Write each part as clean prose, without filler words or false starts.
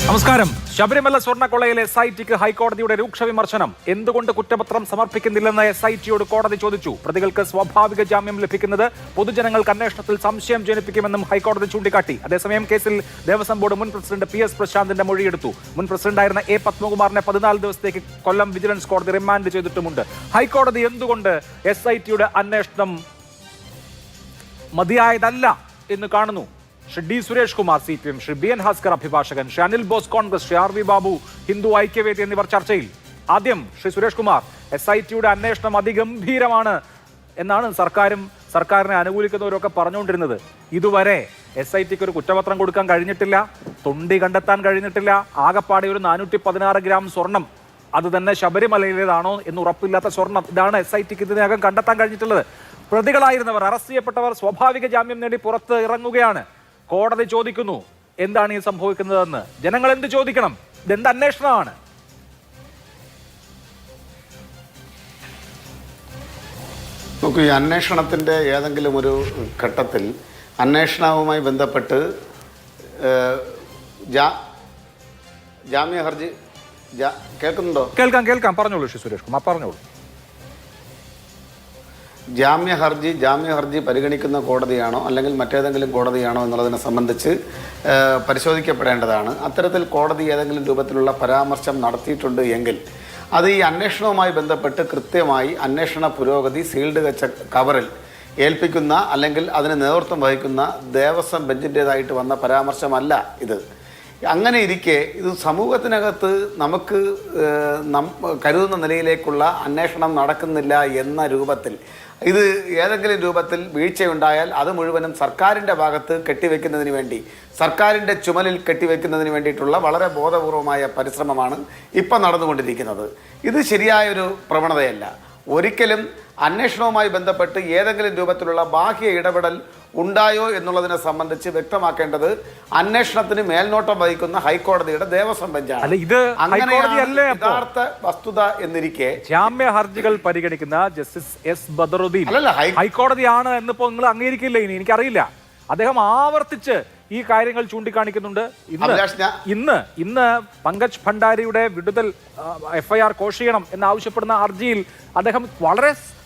നമസ്കാരം. ശബരിമല സ്വർണ്ണക്കൊള്ളയിലെ SITക്ക് ഹൈക്കോടതിയുടെ രൂക്ഷ വിമർശനം. എന്തുകൊണ്ട് കുറ്റപത്രം സമർപ്പിക്കുന്നില്ലെന്ന് SITയോട് കോടതി ചോദിച്ചു. പ്രതികൾക്ക് സ്വാഭാവിക ജാമ്യം ലഭിക്കുന്നത് പൊതുജനങ്ങൾക്ക് അന്വേഷണത്തിൽ സംശയം ജനിപ്പിക്കുമെന്നും ഹൈക്കോടതി ചൂണ്ടിക്കാട്ടി. അതേസമയം കേസിൽ ദേവസ്വം ബോർഡ് മുൻ പ്രസിഡന്റ് PS പ്രശാന്തിന്റെ മൊഴിയെടുത്തു. മുൻ പ്രസിഡന്റായിരുന്ന A പത്മകുമാറിനെ 14 ദിവസത്തേക്ക് കൊല്ലം വിജിലൻസ് കോടതി റിമാൻഡ് ചെയ്തിട്ടുമുണ്ട്. ഹൈക്കോടതി എന്തുകൊണ്ട് SITയുടെ അന്വേഷണം മതിയായതല്ല എന്ന് കാണുന്നു? Shri D Suresh Kumar CPM, Shri BN Bhaskar അഭിഭാഷകൻ, ശ്രീ അനിൽ ബോസ് കോൺഗ്രസ്, ശ്രീ RV ബാബു ഹിന്ദു ഐക്യവേദി എന്നിവർ ചർച്ചയിൽ. ആദ്യം ശ്രീ സുരേഷ് കുമാർ, SITയുടെ അന്വേഷണം അതിഗംഭീരമാണ് എന്നാണ് സർക്കാരിനെ അനുകൂലിക്കുന്നവരൊക്കെ പറഞ്ഞുകൊണ്ടിരുന്നത്. ഇതുവരെ SITക്ക് ഒരു കുറ്റപത്രം കൊടുക്കാൻ കഴിഞ്ഞിട്ടില്ല, തൊണ്ടി കണ്ടെത്താൻ കഴിഞ്ഞിട്ടില്ല. ആകപ്പാടെ ഒരു 416 ഗ്രാം സ്വർണം, അത് തന്നെ ശബരിമലയിലേതാണോ എന്ന് ഉറപ്പില്ലാത്ത സ്വർണം, ഇതാണ് SITക്ക് ഇതിനകം കണ്ടെത്താൻ കഴിഞ്ഞിട്ടുള്ളത്. പ്രതികളായിരുന്നവർ, അറസ്റ്റ് ചെയ്യപ്പെട്ടവർ സ്വാഭാവിക ജാമ്യം നേടി പുറത്ത് ഇറങ്ങുകയാണ്. കോടതി ചോദിക്കുന്നു എന്താണ് ഈ സംഭവിക്കുന്നതെന്ന്. ജനങ്ങൾ എന്ത് ചോദിക്കണം? ഇതെന്ത് അന്വേഷണമാണ്? നോക്കൂ, ഈ അന്വേഷണത്തിൻ്റെ ഏതെങ്കിലും ഒരു ഘട്ടത്തിൽ അന്വേഷണവുമായി ബന്ധപ്പെട്ട് ജാമ്യ ഹർജി കേൾക്കുന്നുണ്ടോ? കേൾക്കാം. പറഞ്ഞോളൂ ശ്രീ സുരേഷ് കുമാർ, പറഞ്ഞോളൂ. ജാമ്യ ഹർജി പരിഗണിക്കുന്ന കോടതിയാണോ അല്ലെങ്കിൽ മറ്റേതെങ്കിലും കോടതിയാണോ എന്നുള്ളതിനെ സംബന്ധിച്ച് പരിശോധിക്കപ്പെടേണ്ടതാണ്. അത്തരത്തിൽ കോടതി ഏതെങ്കിലും രൂപത്തിലുള്ള പരാമർശം നടത്തിയിട്ടുണ്ട് എങ്കിൽ അത് ഈ അന്വേഷണവുമായി ബന്ധപ്പെട്ട് കൃത്യമായി അന്വേഷണ പുരോഗതി സീൽഡ് വെച്ച കവറിൽ ഏൽപ്പിക്കുന്ന അല്ലെങ്കിൽ അതിന് നേതൃത്വം വഹിക്കുന്ന ദേവസ്വം ബെഞ്ചിൻ്റേതായിട്ട് വന്ന പരാമർശമല്ല ഇത്. അങ്ങനെ ഇരിക്കെ ഇത് സമൂഹത്തിനകത്ത് നമുക്ക് കരുതുന്ന നിലയിലേക്കുള്ള അന്വേഷണം നടക്കുന്നില്ല എന്ന രൂപത്തിൽ, ഇത് ഏതെങ്കിലും രൂപത്തിൽ വീഴ്ചയുണ്ടായാൽ അത് മുഴുവനും സർക്കാരിൻ്റെ ഭാഗത്ത് കെട്ടിവെക്കുന്നതിന് വേണ്ടി, സർക്കാരിൻ്റെ ചുമലിൽ കെട്ടിവെക്കുന്നതിന് വേണ്ടിയിട്ടുള്ള വളരെ ബോധപൂർവമായ പരിശ്രമമാണ് ഇപ്പം നടന്നുകൊണ്ടിരിക്കുന്നത്. ഇത് ശരിയായൊരു പ്രവണതയല്ല. ഒരിക്കലും അന്വേഷണവുമായി ബന്ധപ്പെട്ട് ഏതെങ്കിലും രൂപത്തിലുള്ള ബാഹ്യ ഇടപെടൽ ഉണ്ടായോ എന്നുള്ളതിനെ സംബന്ധിച്ച് വ്യക്തമാക്കേണ്ടത് അന്വേഷണത്തിന് മേൽനോട്ടം വഹിക്കുന്ന ഹൈക്കോടതിയുടെ ദേവസ്വം ബെഞ്ചാണ്. യഥാർത്ഥ വസ്തുത എന്നിരിക്കെ ജാമ്യ ഹർജികൾ പരിഗണിക്കുന്ന ജസ്റ്റിസ് S ബദറുദ്ദീൻ ഹൈക്കോടതിയാണ് എന്നിപ്പോ നിങ്ങൾ അംഗീകരിക്കില്ല? ഇനി എനിക്കറിയില്ല. അദ്ദേഹം ആവർത്തിച്ച് ഈ കാര്യങ്ങൾ ചൂണ്ടിക്കാണിക്കുന്നുണ്ട്. ഇന്ന് പങ്കജ് ഭണ്ഡാരിയുടെ വിടുതൽ FIR കോഷ് ചെയ്യണം എന്നാവശ്യപ്പെടുന്ന ഹർജിയിൽ അദ്ദേഹം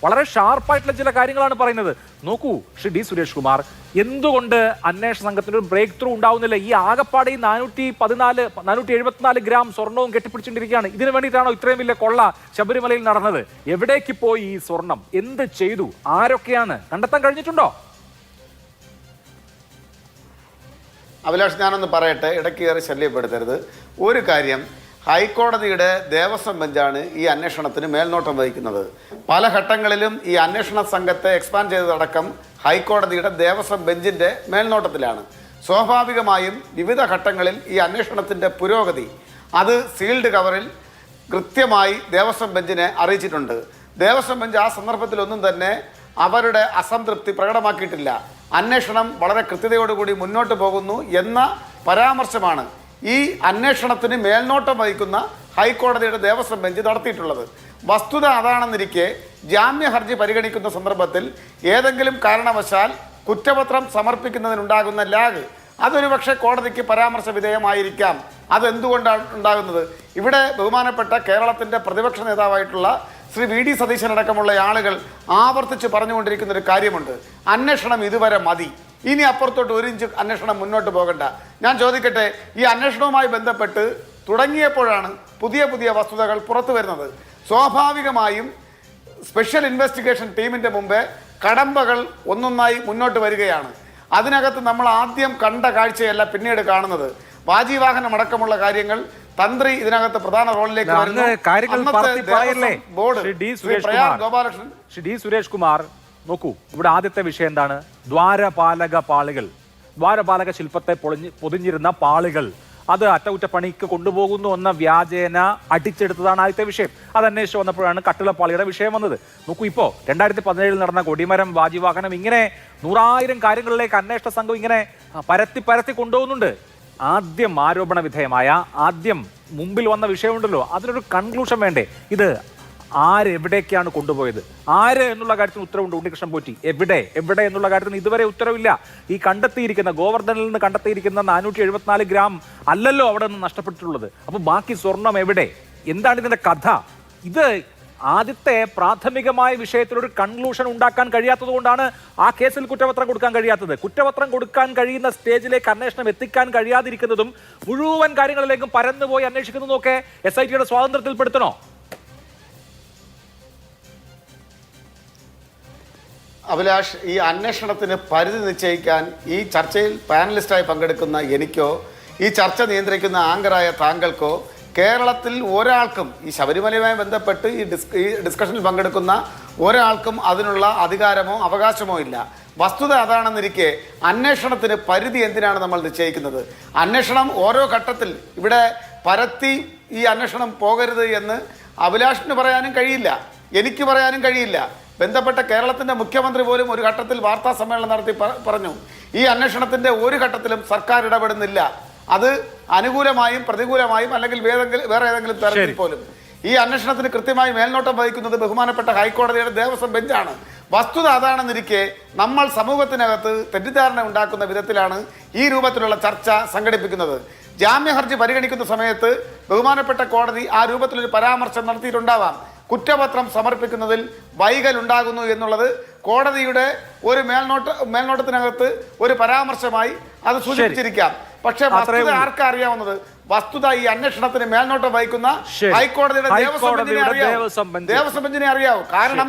വളരെ ഷാർപ്പായിട്ടുള്ള ചില കാര്യങ്ങളാണ് പറയുന്നത്. നോക്കൂ ശ്രീ D സുരേഷ് കുമാർ, എന്തുകൊണ്ട് അന്വേഷണ സംഘത്തിന് ഒരു ബ്രേക്ക് ത്രൂ ഉണ്ടാവുന്നില്ല? ഈ ആകപ്പാടെ 474 ഗ്രാം സ്വർണവും കെട്ടിപ്പിടിച്ചിട്ടിരിക്കുകയാണ്. ഇതിനു വേണ്ടിയിട്ടാണോ ഇത്രയും വലിയ കൊള്ള ശബരിമലയിൽ നടന്നത്? എവിടേക്ക് പോയി ഈ സ്വർണം? എന്ത് ചെയ്തു? ആരൊക്കെയാണ്? കണ്ടെത്താൻ കഴിഞ്ഞിട്ടുണ്ടോ? അഭിലാഷ്, ഞാനൊന്ന് പറയട്ടെ, ഇടയ്ക്ക് കയറി ശല്യപ്പെടുത്തരുത്. ഒരു കാര്യം, ഹൈക്കോടതിയുടെ ദേവസ്വം ബെഞ്ചാണ് ഈ അന്വേഷണത്തിന് മേൽനോട്ടം വഹിക്കുന്നത്. പല ഘട്ടങ്ങളിലും ഈ അന്വേഷണ സംഘത്തെ എക്സ്പാൻഡ് ചെയ്തതടക്കം ഹൈക്കോടതിയുടെ ദേവസ്വം ബെഞ്ചിൻ്റെ മേൽനോട്ടത്തിലാണ്. സ്വാഭാവികമായും വിവിധ ഘട്ടങ്ങളിൽ ഈ അന്വേഷണത്തിൻ്റെ പുരോഗതി അത് സീൽഡ് കവറിൽ കൃത്യമായി ദേവസ്വം ബെഞ്ചിനെ അറിയിച്ചിട്ടുണ്ട്. ദേവസ്വം ബെഞ്ച് ആ സന്ദർഭത്തിലൊന്നും തന്നെ അവരുടെ അസംതൃപ്തി പ്രകടമാക്കിയിട്ടില്ല. അന്വേഷണം വളരെ കൃത്യതയോടുകൂടി മുന്നോട്ട് പോകുന്നു എന്ന പരാമർശമാണ് ഈ അന്വേഷണത്തിന് മേൽനോട്ടം വഹിക്കുന്ന ഹൈക്കോടതിയുടെ ദേവസ്വം ബെഞ്ച് നടത്തിയിട്ടുള്ളത്. വസ്തുത അതാണെന്നിരിക്കെ ജാമ്യ ഹർജി പരിഗണിക്കുന്ന സന്ദർഭത്തിൽ ഏതെങ്കിലും കാരണവശാൽ കുറ്റപത്രം സമർപ്പിക്കുന്നതിനുണ്ടാകുന്ന ലാഗ് അതൊരു പക്ഷേ കോടതിക്ക് പരാമർശ വിധേയമായിരിക്കാം. അതെന്തുകൊണ്ടാണ് ഉണ്ടാകുന്നത്? ഇവിടെ ബഹുമാനപ്പെട്ട കേരളത്തിൻ്റെ പ്രതിപക്ഷ നേതാവായിട്ടുള്ള ശ്രീ VD സതീശൻ അടക്കമുള്ള ആളുകൾ ആവർത്തിച്ച് പറഞ്ഞുകൊണ്ടിരിക്കുന്ന ഒരു കാര്യമുണ്ട്. അന്വേഷണം ഇതുവരെ മതി, ഇനി അപ്പുറത്തോട്ട് 1 ഇഞ്ച് അന്വേഷണം മുന്നോട്ട് പോകണ്ട. ഞാൻ ചോദിക്കട്ടെ, ഈ അന്വേഷണവുമായി ബന്ധപ്പെട്ട് തുടങ്ങിയപ്പോഴാണ് പുതിയ വസ്തുതകൾ പുറത്തു വരുന്നത്. സ്വാഭാവികമായും സ്പെഷ്യൽ ഇൻവെസ്റ്റിഗേഷൻ ടീമിൻ്റെ മുമ്പേ കടമ്പകൾ ഒന്നൊന്നായി മുന്നോട്ട് വരികയാണ്. അതിനകത്ത് നമ്മൾ ആദ്യം കണ്ട കാഴ്ചയല്ല പിന്നീട് കാണുന്നത്. വാജിവാഹനം അടക്കമുള്ള കാര്യങ്ങൾ തന്ത്രി ഇതിനകത്ത് പ്രധാന റോളിലേക്ക് വരുന്നു. ശ്രീ D സുരേഷ് കുമാർ, നോക്കൂ, ഇവിടെ ആദ്യത്തെ വിഷയം എന്താണ്? ദ്വാരപാലക ശില്പത്തെ പൊതിഞ്ഞിരുന്ന പാളികൾ അത് അറ്റകുറ്റപ്പണിക്ക് കൊണ്ടുപോകുന്നു എന്ന വ്യാജേന അടിച്ചെടുത്തതാണ് ആദ്യത്തെ വിഷയം. അത് അന്വേഷിച്ച് വന്നപ്പോഴാണ് കട്ടിളപ്പാളിയുടെ വിഷയം വന്നത്. നോക്കൂ, ഇപ്പോൾ 2017 നടന്ന കൊടിമരം വാജിവാഹനം, ഇങ്ങനെ 100,000 കാര്യങ്ങളിലേക്ക് അന്വേഷണ സംഘം ഇങ്ങനെ പരത്തി കൊണ്ടുപോകുന്നുണ്ട്. ആദ്യം ആരോപണ വിധേയമായ, ആദ്യം മുമ്പിൽ വന്ന വിഷയമുണ്ടല്ലോ, അതിനൊരു കൺക്ലൂഷൻ വേണ്ടേ? ഇത് ആരെവിടേക്കാണ് കൊണ്ടുപോയത്, ആര് എന്നുള്ള കാര്യത്തിന് ഉത്തരവുണ്ട് ഉണ്ണികൃഷ്ണൻ പോറ്റി. എവിടെ എവിടെ എന്നുള്ള കാര്യത്തിന് ഇതുവരെ ഉത്തരവില്ല. ഈ കണ്ടെത്തിയിരിക്കുന്ന ഗോവർദ്ധനിൽ നിന്ന് കണ്ടെത്തിയിരിക്കുന്ന 474 ഗ്രാം അല്ലല്ലോ അവിടെ നിന്ന് നഷ്ടപ്പെട്ടിട്ടുള്ളത്. അപ്പോൾ ബാക്കി സ്വർണം എവിടെ? എന്താണ് ഇതിന്റെ കഥ? ഇത് ആദ്യത്തെ പ്രാഥമികമായ വിഷയത്തിൽ ഒരു കൺക്ലൂഷൻ ഉണ്ടാക്കാൻ കഴിയാത്തത് കൊണ്ടാണ് ആ കേസിൽ കുറ്റപത്രം കൊടുക്കാൻ കഴിയാത്തത്. കുറ്റപത്രം കൊടുക്കാൻ കഴിയുന്ന സ്റ്റേജിലേക്ക് അന്വേഷണം എത്തിക്കാൻ കഴിയാതിരിക്കുന്നതും മുഴുവൻ കാര്യങ്ങളിലേക്കും പരന്നുപോയി അന്വേഷിക്കുന്നതും ഒക്കെ SITയുടെ സ്വാതന്ത്ര്യത്തിൽപ്പെടുത്തണോ? അഭിലാഷ്, ഈ അന്വേഷണത്തിന് പരിധി നിശ്ചയിക്കാൻ ഈ ചർച്ചയിൽ പാനലിസ്റ്റായി പങ്കെടുക്കുന്ന എനിക്കോ ഈ ചർച്ച നിയന്ത്രിക്കുന്ന ആങ്കറായ താങ്കൾക്കോ കേരളത്തിൽ ഒരാൾക്കും ഈ ശബരിമലയുമായി ബന്ധപ്പെട്ട് ഈ ഡിസ്കഷനിൽ പങ്കെടുക്കുന്ന ഒരാൾക്കും അതിനുള്ള അധികാരമോ അവകാശമോ ഇല്ല. വസ്തുത അതാണെന്നിരിക്കെ അന്വേഷണത്തിന് പരിധി എന്തിനാണ് നമ്മൾ നിശ്ചയിക്കുന്നത്? അന്വേഷണം ഓരോ ഘട്ടത്തിൽ ഇവിടെ പരത്തി ഈ അന്വേഷണം പോകരുത് എന്ന് അഭിലാഷിന് പറയാനും കഴിയില്ല, എനിക്ക് പറയാനും കഴിയില്ല. ബന്ധപ്പെട്ട കേരളത്തിൻ്റെ മുഖ്യമന്ത്രി പോലും ഒരു ഘട്ടത്തിൽ വാർത്താ സമ്മേളനം നടത്തി പറഞ്ഞു, ഈ അന്വേഷണത്തിൻ്റെ ഒരു ഘട്ടത്തിലും സർക്കാർ ഇടപെടുന്നില്ല. അത് അനുകൂലമായും പ്രതികൂലമായും അല്ലെങ്കിൽ വേറെ ഏതെങ്കിലും തരത്തിൽ പോലും ഈ അന്വേഷണത്തിന് കൃത്യമായി മേൽനോട്ടം വഹിക്കുന്നത് ബഹുമാനപ്പെട്ട ഹൈക്കോടതിയുടെ ദേവസ്വം ബെഞ്ചാണ്. വസ്തുത അതാണെന്നിരിക്കെ നമ്മൾ സമൂഹത്തിനകത്ത് തെറ്റിദ്ധാരണ ഉണ്ടാക്കുന്ന വിധത്തിലാണ് ഈ രൂപത്തിലുള്ള ചർച്ച സംഘടിപ്പിക്കുന്നത്. ജാമ്യ ഹർജി പരിഗണിക്കുന്ന സമയത്ത് ബഹുമാനപ്പെട്ട കോടതി ആ രൂപത്തിലൊരു പരാമർശം നടത്തിയിട്ടുണ്ടാവാം. കുറ്റപത്രം സമർപ്പിക്കുന്നതിൽ വൈകലുണ്ടാകുന്നു എന്നുള്ളത് കോടതിയുടെ ഒരു മേൽനോട്ടത്തിനകത്ത് ഒരു പരാമർശമായി അത് സൂചിപ്പിച്ചിരിക്കാം. പക്ഷേ വസ്തുത ആർക്കാ അറിയാവുന്നത്? വസ്തുത ഈ അന്വേഷണത്തിന് മേൽനോട്ടം വഹിക്കുന്ന ഹൈക്കോടതിയുടെ ദേവസ്വം ബെഞ്ചിനെ അറിയാവൂ. കാരണം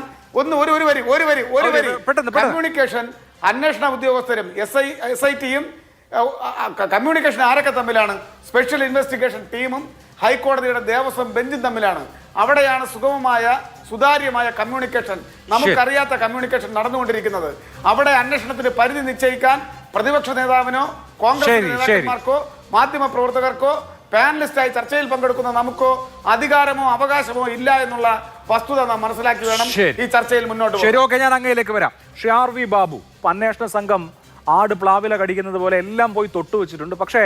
കമ്മ്യൂണിക്കേഷൻ അന്വേഷണ ഉദ്യോഗസ്ഥരും SITയും കമ്മ്യൂണിക്കേഷൻ ആരൊക്കെ തമ്മിലാണ്? സ്പെഷ്യൽ ഇൻവെസ്റ്റിഗേഷൻ ടീമും ഹൈക്കോടതിയുടെ ദേവസ്വം ബെഞ്ചും തമ്മിലാണ്. അവിടെയാണ് സുഗമമായ സുതാര്യമായ കമ്മ്യൂണിക്കേഷൻ, നമുക്കറിയാത്ത കമ്മ്യൂണിക്കേഷൻ നടന്നുകൊണ്ടിരിക്കുന്നത്. അവിടെ അന്വേഷണത്തിന് പരിധി നിശ്ചയിക്കാൻ പ്രതിപക്ഷ നേതാവിനോ കോൺഗ്രസ് നേതാക്കന്മാർക്കോ മാധ്യമ പ്രവർത്തകർക്കോ പാനലിസ്റ്റായി ചർച്ചയിൽ പങ്കെടുക്കുന്ന നമുക്കോ അധികാരമോ അവകാശമോ ഇല്ല എന്നുള്ള വസ്തുത നാം മനസ്സിലാക്കി വേണം ഈ ചർച്ചയിൽ മുന്നോട്ട് പോകാൻ. ശരി, ഓക്കെ, ഞാൻ അങ്ങയിലേക്ക് വരാം. ശ്രീ RV ബാബു, അന്വേഷണ സംഘം ആട് പ്ലാവില കടിക്കുന്നത് പോലെ എല്ലാം പോയി തൊട്ടുവെച്ചിട്ടുണ്ട്. പക്ഷേ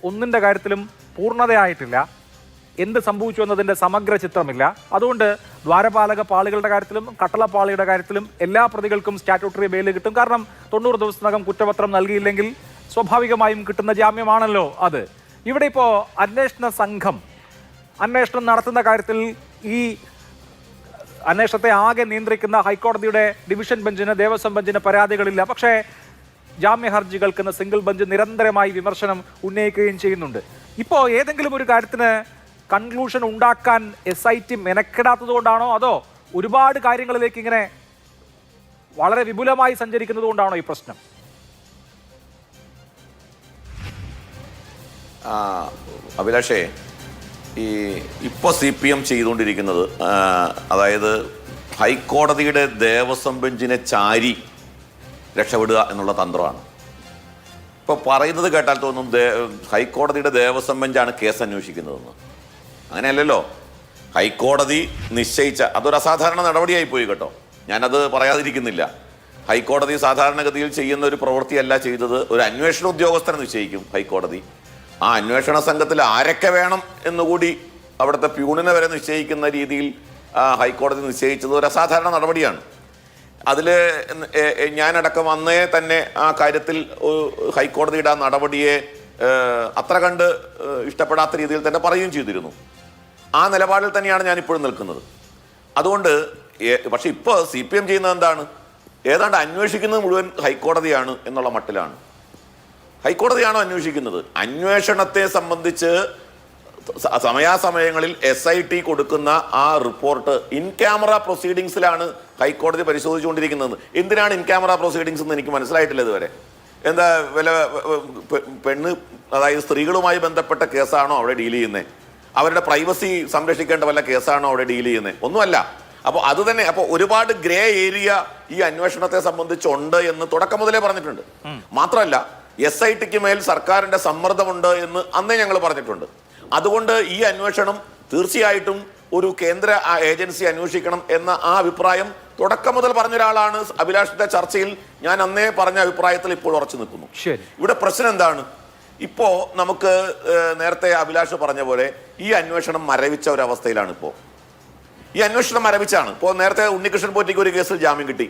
ഒന്നിന്റെ കാര്യത്തിലും പൂർണ്ണതയായിട്ടില്ല. എന്ത് സംഭവിച്ചു എന്നതിൻ്റെ സമഗ്ര ചിത്രമില്ല. അതുകൊണ്ട് ദ്വാരപാലക പാളികളുടെ കാര്യത്തിലും കട്ടളപ്പാളിയുടെ കാര്യത്തിലും എല്ലാ പ്രതികൾക്കും സ്റ്റാറ്റ്യൂട്ടറി ബെയിൽ കിട്ടും. കാരണം 90 ദിവസത്തിനകം കുറ്റപത്രം നൽകിയില്ലെങ്കിൽ സ്വാഭാവികമായും കിട്ടുന്ന ജാമ്യമാണല്ലോ അത്. ഇവിടെ ഇപ്പോൾ അന്വേഷണ സംഘം അന്വേഷണം നടത്തുന്ന കാര്യത്തിൽ ഈ അന്വേഷണത്തെ ആകെ നിയന്ത്രിക്കുന്ന ഹൈക്കോടതിയുടെ ഡിവിഷൻ ബെഞ്ചിന്, ദേവസ്വം ബെഞ്ചിന് പരാതികളില്ല. പക്ഷേ ജാമ്യ ഹർജികൾക്കുന്ന സിംഗിൾ ബെഞ്ച് നിരന്തരമായി വിമർശനം ഉന്നയിക്കുകയും ചെയ്യുന്നുണ്ട്. ഇപ്പോൾ ഏതെങ്കിലും ഒരു കാര്യത്തിന് കൺക്ലൂഷൻ ഉണ്ടാക്കാൻ SIT മെനക്കെടാത്തത് കൊണ്ടാണോ, അതോ ഒരുപാട് കാര്യങ്ങളിലേക്ക് ഇങ്ങനെ വളരെ വിപുലമായി സഞ്ചരിക്കുന്നത് കൊണ്ടാണോ ഈ പ്രശ്നം? അഭിലാഷേ, ഇപ്പോൾ CPM ചെയ്തുകൊണ്ടിരിക്കുന്നത് അതായത് ഹൈക്കോടതിയുടെ ദേവസ്വം ബെഞ്ചിനെ ചാരി രക്ഷപ്പെടുക എന്നുള്ള തന്ത്രമാണ്. ഇപ്പോൾ പറയുന്നത് കേട്ടാൽ തോന്നും ഹൈക്കോടതിയുടെ ദേവസ്വം ബെഞ്ചാണ് കേസ് അന്വേഷിക്കുന്നതെന്ന്. അങ്ങനെയല്ലല്ലോ. ഹൈക്കോടതി നിശ്ചയിച്ച അതൊരു അസാധാരണ നടപടിയായി പോയി കേട്ടോ, ഞാനത് പറയാതിരിക്കുന്നില്ല. ഹൈക്കോടതി സാധാരണഗതിയിൽ ചെയ്യുന്ന ഒരു പ്രവൃത്തിയല്ല ചെയ്തത്. ഒരു അന്വേഷണ ഉദ്യോഗസ്ഥനെ നിശ്ചയിക്കും ഹൈക്കോടതി. ആ അന്വേഷണ സംഘത്തിൽ ആരൊക്കെ വേണം എന്നുകൂടി അവിടുത്തെ പ്യൂണിനെ വരെ നിശ്ചയിക്കുന്ന രീതിയിൽ ഹൈക്കോടതി നിശ്ചയിച്ചത് ഒരു അസാധാരണ നടപടിയാണ്. അതിൽ ഞാനടക്കം അന്നേ തന്നെ ആ കാര്യത്തിൽ ഹൈക്കോടതിയുടെ ആ നടപടിയെ അത്ര കണ്ട് ഇഷ്ടപ്പെടാത്ത രീതിയിൽ തന്നെ പറയുകയും ചെയ്തിരുന്നു. ആ നിലപാടിൽ തന്നെയാണ് ഞാനിപ്പോഴും നിൽക്കുന്നത്. അതുകൊണ്ട് പക്ഷെ ഇപ്പോൾ CPM ചെയ്യുന്നത് എന്താണ്? ഏതാണ്ട് അന്വേഷിക്കുന്നത് മുഴുവൻ ഹൈക്കോടതിയാണ് എന്നുള്ള മട്ടിലാണ്. ഹൈക്കോടതിയാണോ അന്വേഷിക്കുന്നത്? അന്വേഷണത്തെ സംബന്ധിച്ച് സമയാസമയങ്ങളിൽ SIT കൊടുക്കുന്ന ആ റിപ്പോർട്ട് ഇൻ ക്യാമറ പ്രൊസീഡിങ്സിലാണ് ഹൈക്കോടതി പരിശോധിച്ചുകൊണ്ടിരിക്കുന്നത്. എന്തിനാണ് ഇൻ ക്യാമറ പ്രൊസീഡിങ്സ് എന്ന് എനിക്ക് മനസ്സിലായിട്ടില്ല ഇതുവരെ. എന്താ പെണ്ണ്, അതായത് സ്ത്രീകളുമായി ബന്ധപ്പെട്ട കേസാണോ അവിടെ ഡീൽ ചെയ്യുന്നത്? അവരുടെ പ്രൈവസി സംരക്ഷിക്കേണ്ട വല്ല കേസാണോ അവിടെ ഡീൽ ചെയ്യുന്നത്? ഒന്നുമല്ല. അപ്പോൾ അത് തന്നെ, അപ്പോൾ ഒരുപാട് ഗ്രേ ഏരിയ ഈ അന്വേഷണത്തെ സംബന്ധിച്ചുണ്ട് എന്ന് തുടക്കം മുതലേ പറഞ്ഞിട്ടുണ്ട്. മാത്രമല്ല SITക്ക് മേൽ സർക്കാരിന്റെ സമ്മർദ്ദമുണ്ട് എന്ന് അന്നേ ഞങ്ങൾ പറഞ്ഞിട്ടുണ്ട്. അതുകൊണ്ട് ഈ അന്വേഷണം തീർച്ചയായിട്ടും ഒരു കേന്ദ്ര ഏജൻസി അന്വേഷിക്കണം എന്ന ആ അഭിപ്രായം തുടക്കം മുതൽ പറഞ്ഞ ഒരാളാണ്. അഭിലാഷിന്റെ ചർച്ചയിൽ ഞാൻ അന്നേ പറഞ്ഞ അഭിപ്രായത്തിൽ ഇപ്പോൾ ഉറച്ചു നിൽക്കുന്നു. ഇവിടെ പ്രശ്നം എന്താണ്? ഇപ്പോൾ നമുക്ക് നേരത്തെ അഭിലാഷ് പറഞ്ഞ പോലെ ഈ അന്വേഷണം മരവിച്ച ഒരവസ്ഥയിലാണ്. ഇപ്പോൾ ഈ അന്വേഷണം മരവിച്ചാണ്. ഇപ്പോൾ നേരത്തെ ഉണ്ണികൃഷ്ണൻ പോറ്റിക്ക് ഒരു കേസിൽ ജാമ്യം കിട്ടി.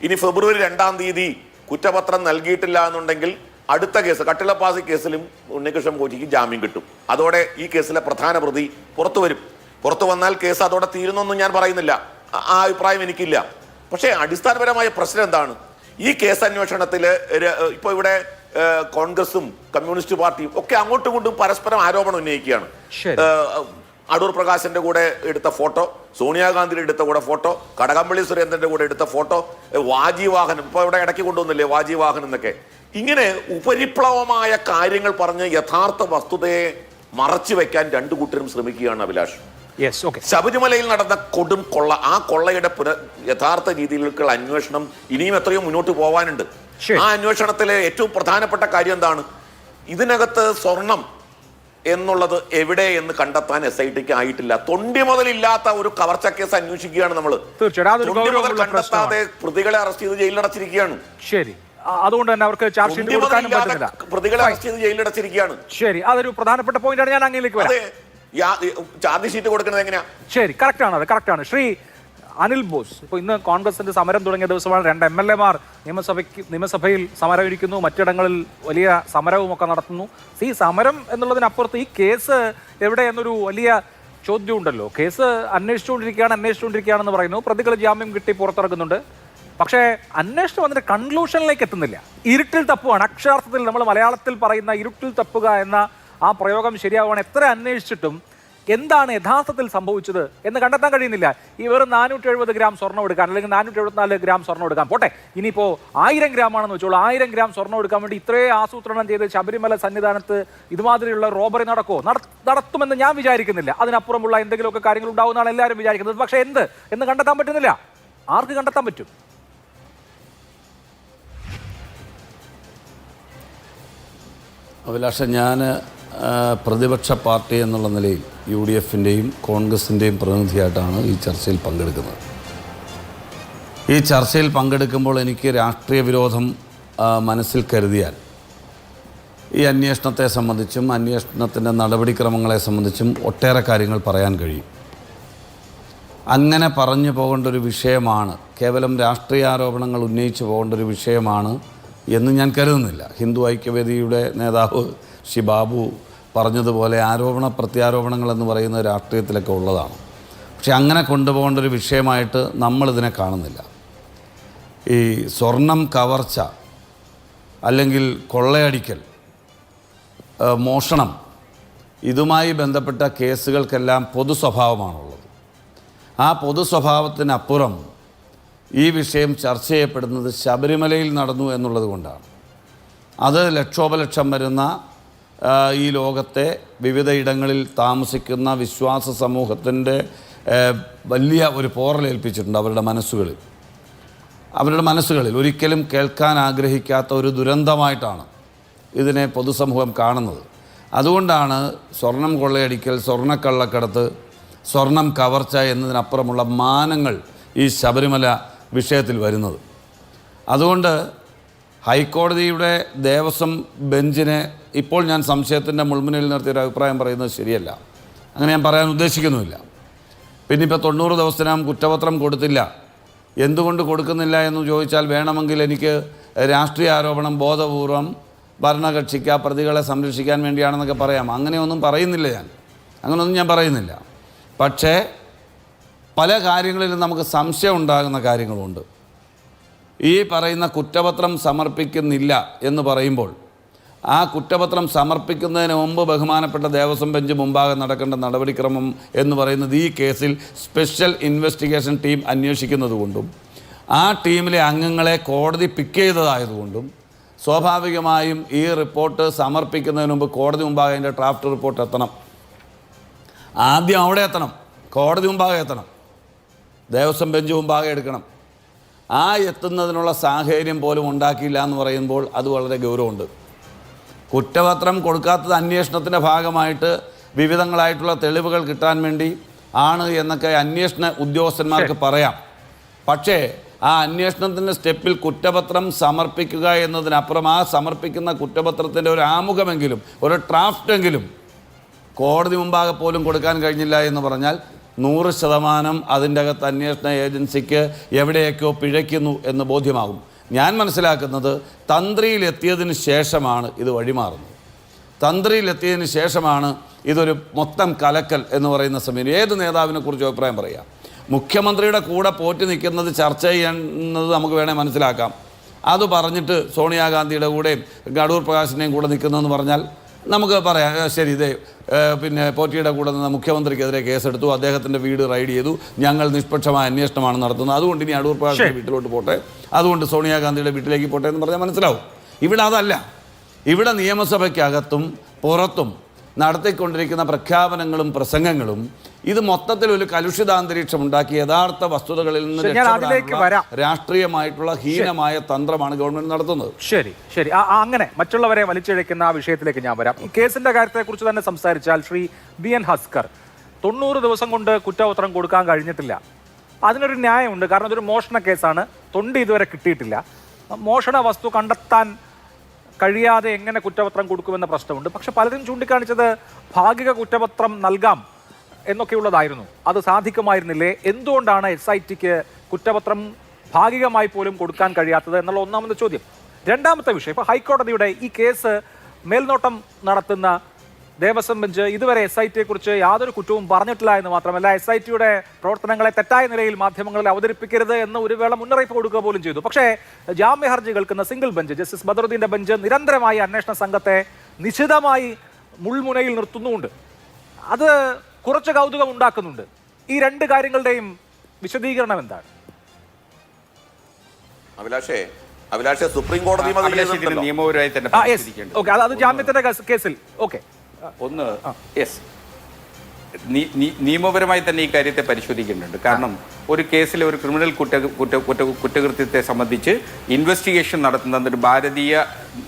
ഇനി ഫെബ്രുവരി 2-ാം തീയതി കുറ്റപത്രം നൽകിയിട്ടില്ല എന്നുണ്ടെങ്കിൽ അടുത്ത കേസ് കട്ടിളപ്പാസി കേസിലും ഉണ്ണികൃഷ്ണൻ പോറ്റിക്ക് ജാമ്യം കിട്ടും. അതോടെ ഈ കേസിലെ പ്രധാന പ്രതി പുറത്തു വരും. പുറത്തു വന്നാൽ കേസ് അതോടെ തീരുന്നൊന്നും ഞാൻ പറയുന്നില്ല, ആ അഭിപ്രായം എനിക്കില്ല. പക്ഷേ അടിസ്ഥാനപരമായ പ്രശ്നം എന്താണ്? ഈ കേസ് അന്വേഷണത്തിൽ ഇപ്പോൾ ഇവിടെ കോൺഗ്രസും കമ്മ്യൂണിസ്റ്റ് പാർട്ടിയും ഒക്കെ അങ്ങോട്ടും ഇങ്ങോട്ടും പരസ്പരം ആരോപണം ഉന്നയിക്കുകയാണ്. അടൂർ പ്രകാശിന്റെ കൂടെ എടുത്ത ഫോട്ടോ, സോണിയാഗാന്ധിയുടെ എടുത്ത കൂടെ ഫോട്ടോ, കടകംപള്ളി സുരേന്ദ്രന്റെ കൂടെ എടുത്ത ഫോട്ടോ, വാജി വാഹനം ഇപ്പോൾ ഇവിടെ ഇടയ്ക്ക് കൊണ്ടുവന്നില്ലേ വാജി വാഹനം എന്നൊക്കെ. ഇങ്ങനെ ഉപരിപ്ലവമായ കാര്യങ്ങൾ പറഞ്ഞ് യഥാർത്ഥ വസ്തുതയെ മറച്ചു വെക്കാൻ രണ്ടു കൂട്ടരും ശ്രമിക്കുകയാണ് അഭിലാഷ്. ശബരിമലയിൽ നടന്ന കൊടും കൊള്ള, ആ കൊള്ളയുടെ യഥാർത്ഥ രീതിയിലേക്കുള്ള അന്വേഷണം ഇനിയും എത്രയോ മുന്നോട്ട് പോവാനുണ്ട്. ആ അന്വേഷണത്തിലെ ഏറ്റവും പ്രധാനപ്പെട്ട കാര്യം എന്താണ്? ഇതിനകത്ത് സ്വർണം എന്നുള്ളത് എവിടെ എന്ന് കണ്ടെത്താൻ SITക്ക് ആയിട്ടില്ല. തൊണ്ടി മുതലില്ലാത്ത ഒരു കവർച്ച കേസ് അന്വേഷിക്കുകയാണ് നമ്മൾ. കണ്ടെത്താതെ പ്രതികളെ അറസ്റ്റ് ചെയ്ത് ജയിലിലടച്ചിരിക്കുകയാണ്. ശരി, അതുകൊണ്ട് തന്നെ അവർക്ക് ചാർജ് ഷീറ്റ് കൊടുക്കാനും പറ്റുന്നില്ല. പ്രതികളെ അറസ്റ്റ് ചെയ്ത് ജയിലിലടച്ചിരിക്കുകയാണ്. ശരി, അതൊരു പ്രധാനപ്പെട്ട പോയിന്റാണ്. ഞാൻ അങ്ങനെയൊക്കെ വരാം. ചാർജ് ഷീറ്റ് കൊടുക്കുന്നത് എങ്ങനെയാ? ശരി, കറക്റ്റാണ്. ശ്രീ അനിൽ ബോസ്, ഇപ്പോൾ ഇന്ന് കോൺഗ്രസിന്റെ സമരം തുടങ്ങിയ ദിവസമാണ്. 2 MLA-മാർ നിയമസഭയിൽ സമരം ഇരിക്കുന്നു, മറ്റിടങ്ങളിൽ വലിയ സമരവും ഒക്കെ നടത്തുന്നു. ഈ സമരം എന്നുള്ളതിനപ്പുറത്ത് ഈ കേസ് എവിടെ എന്നൊരു വലിയ ചോദ്യം ഉണ്ടല്ലോ. കേസ് അന്വേഷിച്ചുകൊണ്ടിരിക്കുകയാണെന്ന് പറയുന്നു. പ്രതികൾ ജാമ്യം കിട്ടി പുറത്തിറങ്ങുന്നുണ്ട്. പക്ഷേ അന്വേഷണം അതിന്റെ കൺക്ലൂഷനിലേക്ക് എത്തുന്നില്ല. ഇരുട്ടിൽ തപ്പുകയാണ്. അക്ഷരാർത്ഥത്തിൽ നമ്മൾ മലയാളത്തിൽ പറയുന്ന ഇരുട്ടിൽ തപ്പുക എന്ന ആ പ്രയോഗം ശരിയാവുകയാണ്. എത്ര അന്വേഷിച്ചിട്ടും എന്താണ് യഥാർത്ഥത്തിൽ സംഭവിച്ചത് എന്ന് കണ്ടെത്താൻ കഴിയുന്നില്ല. ഈ വെറും 470 ഗ്രാം സ്വർണ്ണം എടുക്കാൻ, അല്ലെങ്കിൽ 474 ഗ്രാം സ്വർണ്ണം എടുക്കാൻ പോട്ടെ, ഇനിയിപ്പോൾ 1000 ഗ്രാമാണെന്ന് വെച്ചോളൂ. 1000 ഗ്രാം സ്വർണ്ണം എടുക്കാൻ വേണ്ടി ഇത്രയും ആസൂത്രണം ചെയ്ത് ശബരിമല സന്നിധാനത്ത് ഇതുമാതിരിയുള്ള റോബറി നടത്തുമെന്ന് ഞാൻ വിചാരിക്കുന്നില്ല. അതിനപ്പുറമുള്ള എന്തെങ്കിലുമൊക്കെ കാര്യങ്ങൾ ഉണ്ടാവുമെന്നാണ് എല്ലാവരും വിചാരിക്കുന്നത്. പക്ഷേ എന്ന് കണ്ടെത്താൻ പറ്റുന്നില്ല. ആർക്ക് കണ്ടെത്താൻ പറ്റും? അഭിലാഷ, ഞാൻ പ്രതിപക്ഷ പാർട്ടി എന്നുള്ള നിലയിൽ UDF-ൻ്റെയും കോൺഗ്രസിൻ്റെയും പ്രതിനിധിയായിട്ടാണ് ഈ ചർച്ചയിൽ പങ്കെടുക്കുന്നത്. ഈ ചർച്ചയിൽ പങ്കെടുക്കുമ്പോൾ എനിക്ക് രാഷ്ട്രീയ വിരോധം മനസ്സിൽ കരുതിയാൽ ഈ അന്വേഷണത്തെ സംബന്ധിച്ചും അന്വേഷണത്തിൻ്റെ നടപടിക്രമങ്ങളെ സംബന്ധിച്ചും ഒട്ടേറെ കാര്യങ്ങൾ പറയാൻ കഴിയും. അങ്ങനെ പറഞ്ഞു പോകേണ്ട ഒരു വിഷയമാണ്, കേവലം രാഷ്ട്രീയ ആരോപണങ്ങൾ ഉന്നയിച്ചു പോകേണ്ട ഒരു വിഷയമാണ് എന്ന് ഞാൻ കരുതുന്നില്ല. ഹിന്ദു ഐക്യവേദിയുടെ നേതാവ് ശ്രീ ബാബു പറഞ്ഞതുപോലെ ആരോപണ പ്രത്യാരോപണങ്ങൾ എന്ന് പറയുന്നത് രാഷ്ട്രീയത്തിലൊക്കെ ഉള്ളതാണ്. പക്ഷെ അങ്ങനെ കൊണ്ടുപോകേണ്ട ഒരു വിഷയമായിട്ട് നമ്മളിതിനെ കാണുന്നില്ല. ഈ സ്വർണം കവർച്ച, അല്ലെങ്കിൽ കൊള്ളയടിക്കൽ, മോഷണം, ഇതുമായി ബന്ധപ്പെട്ട കേസുകൾക്കെല്ലാം പൊതു സ്വഭാവമാണുള്ളത്. ആ പൊതു സ്വഭാവത്തിനപ്പുറം ഈ വിഷയം ചർച്ച ചെയ്യപ്പെടുന്നത് ശബരിമലയിൽ നടന്നു എന്നുള്ളത് കൊണ്ടാണ്. അത് ലക്ഷോപലക്ഷം വരുന്ന ഈ ലോകത്തെ വിവിധ ഇടങ്ങളിൽ താമസിക്കുന്ന വിശ്വാസ സമൂഹത്തിൻ്റെ വലിയ ഒരു പോറലേൽപ്പിച്ചിട്ടുണ്ട് അവരുടെ മനസ്സുകളിൽ ഒരിക്കലും കേൾക്കാൻ ആഗ്രഹിക്കാത്ത ഒരു ദുരന്തമായിട്ടാണ് ഇതിനെ പൊതുസമൂഹം കാണുന്നത്. അതുകൊണ്ടാണ് സ്വർണം കൊള്ളയടിക്കൽ, സ്വർണ്ണക്കള്ളക്കടത്ത്, സ്വർണം കവർച്ച എന്നതിനപ്പുറമുള്ള മാനങ്ങൾ ഈ ശബരിമല വിഷയത്തിൽ വരുന്നത്. അതുകൊണ്ട് ഹൈക്കോടതിയുടെ ദേവസ്വം ബെഞ്ചിനെ ഇപ്പോൾ ഞാൻ സംശയത്തിൻ്റെ മുൾമുനയിൽ നിർത്തിയൊരു അഭിപ്രായം പറയുന്നത് ശരിയല്ല. അങ്ങനെ ഞാൻ പറയാൻ ഉദ്ദേശിക്കുന്നുമില്ല. പിന്നെ ഇപ്പോൾ 90 ദിവസത്തിനകം കുറ്റപത്രം കൊടുത്തില്ല. എന്തുകൊണ്ട് കൊടുക്കുന്നില്ല എന്ന് ചോദിച്ചാൽ, വേണമെങ്കിൽ എനിക്ക് രാഷ്ട്രീയ ആരോപണം ബോധപൂർവം ഭരണകക്ഷിക്ക് ആ പ്രതികളെ സംരക്ഷിക്കാൻ വേണ്ടിയാണെന്നൊക്കെ പറയാം. അങ്ങനെയൊന്നും പറയുന്നില്ല. പക്ഷേ പല കാര്യങ്ങളിലും നമുക്ക് സംശയം ഉണ്ടാകുന്ന കാര്യങ്ങളുണ്ട്. ഈ പറയുന്ന കുറ്റപത്രം സമർപ്പിക്കുന്നില്ല എന്ന് പറയുമ്പോൾ, ആ കുറ്റപത്രം സമർപ്പിക്കുന്നതിന് മുമ്പ് ബഹുമാനപ്പെട്ട ദേവസ്വം ബെഞ്ച് മുമ്പാകെ നടക്കേണ്ട നടപടിക്രമം എന്ന് പറയുന്നത് ഈ കേസിൽ സ്പെഷ്യൽ ഇൻവെസ്റ്റിഗേഷൻ ടീം അന്വേഷിക്കുന്നതുകൊണ്ടും ആ ടീമിലെ അംഗങ്ങളെ കോടതി പിക്ക് ചെയ്തതായതുകൊണ്ടും സ്വാഭാവികമായും ഈ റിപ്പോർട്ട് സമർപ്പിക്കുന്നതിന് മുമ്പ് കോടതി മുമ്പാകെ അതിൻ്റെ ഡ്രാഫ്റ്റ് റിപ്പോർട്ട് എത്തണം. ആദ്യം അവിടെ എത്തണം, കോടതി മുമ്പാകെ എത്തണം, ദേവസ്വം ബെഞ്ച് മുമ്പാകെ എടുക്കണം. ആ എത്തുന്നതിനുള്ള സാഹചര്യം പോലും ഉണ്ടാക്കിയില്ല എന്ന് പറയുമ്പോൾ അത് വളരെ ഗൗരവമുണ്ട്. കുറ്റപത്രം കൊടുക്കാത്തത് അന്വേഷണത്തിൻ്റെ ഭാഗമായിട്ട് വിവിധങ്ങളായിട്ടുള്ള തെളിവുകൾ കിട്ടാൻ വേണ്ടി ആണ് എന്നൊക്കെ അന്വേഷണ ഉദ്യോഗസ്ഥന്മാർക്ക് പറയാം. പക്ഷേ ആ അന്വേഷണത്തിൻ്റെ സ്റ്റെപ്പിൽ കുറ്റപത്രം സമർപ്പിക്കുക എന്നതിനപ്പുറം ആ സമർപ്പിക്കുന്ന കുറ്റപത്രത്തിൻ്റെ ഒരു ആമുഖമെങ്കിലും ഒരു ഡ്രാഫ്റ്റെങ്കിലും കോടതി മുമ്പാകെ പോലും കൊടുക്കാൻ കഴിഞ്ഞില്ല എന്ന് പറഞ്ഞാൽ 100% അതിൻ്റെ അകത്ത് അന്വേഷണ ഏജൻസിക്ക് എവിടെയൊക്കെയോ പിഴയ്ക്കുന്നു എന്ന് ബോധ്യമാകും. ഞാൻ മനസ്സിലാക്കുന്നത് തന്ത്രിയിലെത്തിയതിന് ശേഷമാണ് ഇത് വഴിമാറുന്നത്. തന്ത്രിയിലെത്തിയതിന് ശേഷമാണ് ഇതൊരു മൊത്തം കലക്കൽ എന്ന് പറയുന്ന സമയം. ഏത് നേതാവിനെ കുറിച്ച് അഭിപ്രായം പറയാം? മുഖ്യമന്ത്രിയുടെ കൂടെ പോറ്റി നിൽക്കുന്നത് ചർച്ച ചെയ്യുന്നത് നമുക്ക് വേണേൽ മനസ്സിലാക്കാം. അത് പറഞ്ഞിട്ട് സോണിയാഗാന്ധിയുടെ കൂടെയും അടൂർ പ്രകാശിൻ്റെയും കൂടെ നിൽക്കുന്നതെന്ന് പറഞ്ഞാൽ നമുക്ക് പറയാം, ശരി, ഇതേ പിന്നെ പോറ്റിയുടെ കൂടെ നിന്ന് മുഖ്യമന്ത്രിക്കെതിരെ കേസെടുത്തു, അദ്ദേഹത്തിൻ്റെ വീട് റൈഡ് ചെയ്തു, ഞങ്ങൾ നിഷ്പക്ഷമായ അന്വേഷണമാണ് നടത്തുന്നത്, അതുകൊണ്ട് ഇനി അടൂർ പ്രകാശിൻ്റെ വീട്ടിലോട്ട് പോട്ടെ, അതുകൊണ്ട് സോണിയാഗാന്ധിയുടെ വീട്ടിലേക്ക് പോട്ടെ എന്ന് പറഞ്ഞാൽ മനസ്സിലാവും. ഇവിടെ അതല്ല. ഇവിടെ നിയമസഭയ്ക്കകത്തും പുറത്തും നടത്തിക്കൊണ്ടിരിക്കുന്ന പ്രഖ്യാപനങ്ങളും പ്രസംഗങ്ങളും ഇത് മൊത്തത്തിൽ ഒരു കലുഷിതാന്തരീക്ഷം ഉണ്ടാക്കി യഥാർത്ഥ വസ്തുതകളിൽ നിന്ന് രക്ഷപ്പെടാനുള്ള രാഷ്ട്രീയമായിട്ടുള്ള ഹീനമായ തന്ത്രമാണ് ഗവൺമെന്റ് നടത്തുന്നത്. ശരി അങ്ങനെ മറ്റുള്ളവരെ വലിച്ചിഴക്കുന്ന ആ വിഷയത്തിലേക്ക് ഞാൻ വരാം. ഈ കേസിന്റെ കാര്യത്തെക്കുറിച്ച് തന്നെ സംസാരിച്ചാൽ ശ്രീ BN ഹസ്കർ 90 ദിവസം കൊണ്ട് കുറ്റപത്രം കൊടുക്കാൻ കഴിഞ്ഞിട്ടില്ല. അതിനൊരു ന്യായമുണ്ട്. കാരണം ഇതൊരു മോഷണ കേസാണ്, തൊണ്ടി ഇതുവരെ കിട്ടിയിട്ടില്ല. മോഷണ വസ്തു കണ്ടെത്താൻ കഴിയാതെ എങ്ങനെ കുറ്റപത്രം കൊടുക്കുമെന്ന പ്രശ്നമുണ്ട്. പക്ഷെ പലരും ചൂണ്ടിക്കാണിച്ചത് ഭാഗിക കുറ്റപത്രം നൽകാം എന്നൊക്കെയുള്ളതായിരുന്നു. അത് സാധിക്കുമായിരുന്നില്ലേ? എന്തുകൊണ്ടാണ് SITക്ക് കുറ്റപത്രം ഭാഗികമായി പോലും കൊടുക്കാൻ കഴിയാത്തത് എന്നുള്ള ഒന്നാമത്തെ ചോദ്യം. രണ്ടാമത്തെ വിഷയം, ഇപ്പോൾ ഹൈക്കോടതിയുടെ ഈ കേസ് മേൽനോട്ടം നടത്തുന്ന ദേവസ്വം ബെഞ്ച് ഇതുവരെ SITയെക്കുറിച്ച് യാതൊരു കുറ്റവും പറഞ്ഞിട്ടില്ല എന്ന് മാത്രമല്ല SITയുടെ പ്രവർത്തനങ്ങളെ തെറ്റായ നിലയിൽ മാധ്യമങ്ങളിൽ അവതരിപ്പിക്കരുത് എന്ന് ഒരു വേള മുന്നറിയിപ്പ് കൊടുക്കുക പോലും ചെയ്തു. പക്ഷേ ജാമ്യ ഹർജി കേൾക്കുന്ന സിംഗിൾ ബെഞ്ച്, ജസ്റ്റിസ് ബദറുദ്ദീന്റെ ബെഞ്ച് നിരന്തരമായി അന്വേഷണ സംഘത്തെ നിശിതമായി മുൾമുനയിൽ നിർത്തുന്നുമുണ്ട്. അത് കുറച്ച് കൗതുകം ഉണ്ടാക്കുന്നുണ്ട്. ഈ രണ്ട് കാര്യങ്ങളുടെയും വിശദീകരണം എന്താണ്? അഭിലാഷേ സുപ്രീം കോടതി നിയമപരമായി തന്നെ അത് ജാമ്യത്തിന്റെ കേസിൽ ഒന്ന് നിയമപരമായി തന്നെ ഈ കാര്യത്തെ പരിശോധിക്കേണ്ടതുണ്ട്. കാരണം ഒരു കേസിലെ ഒരു ക്രിമിനൽ കുറ്റകൃത്യത്തെ സംബന്ധിച്ച് ഇൻവെസ്റ്റിഗേഷൻ നടത്തുന്നതിന് ഭാരതീയ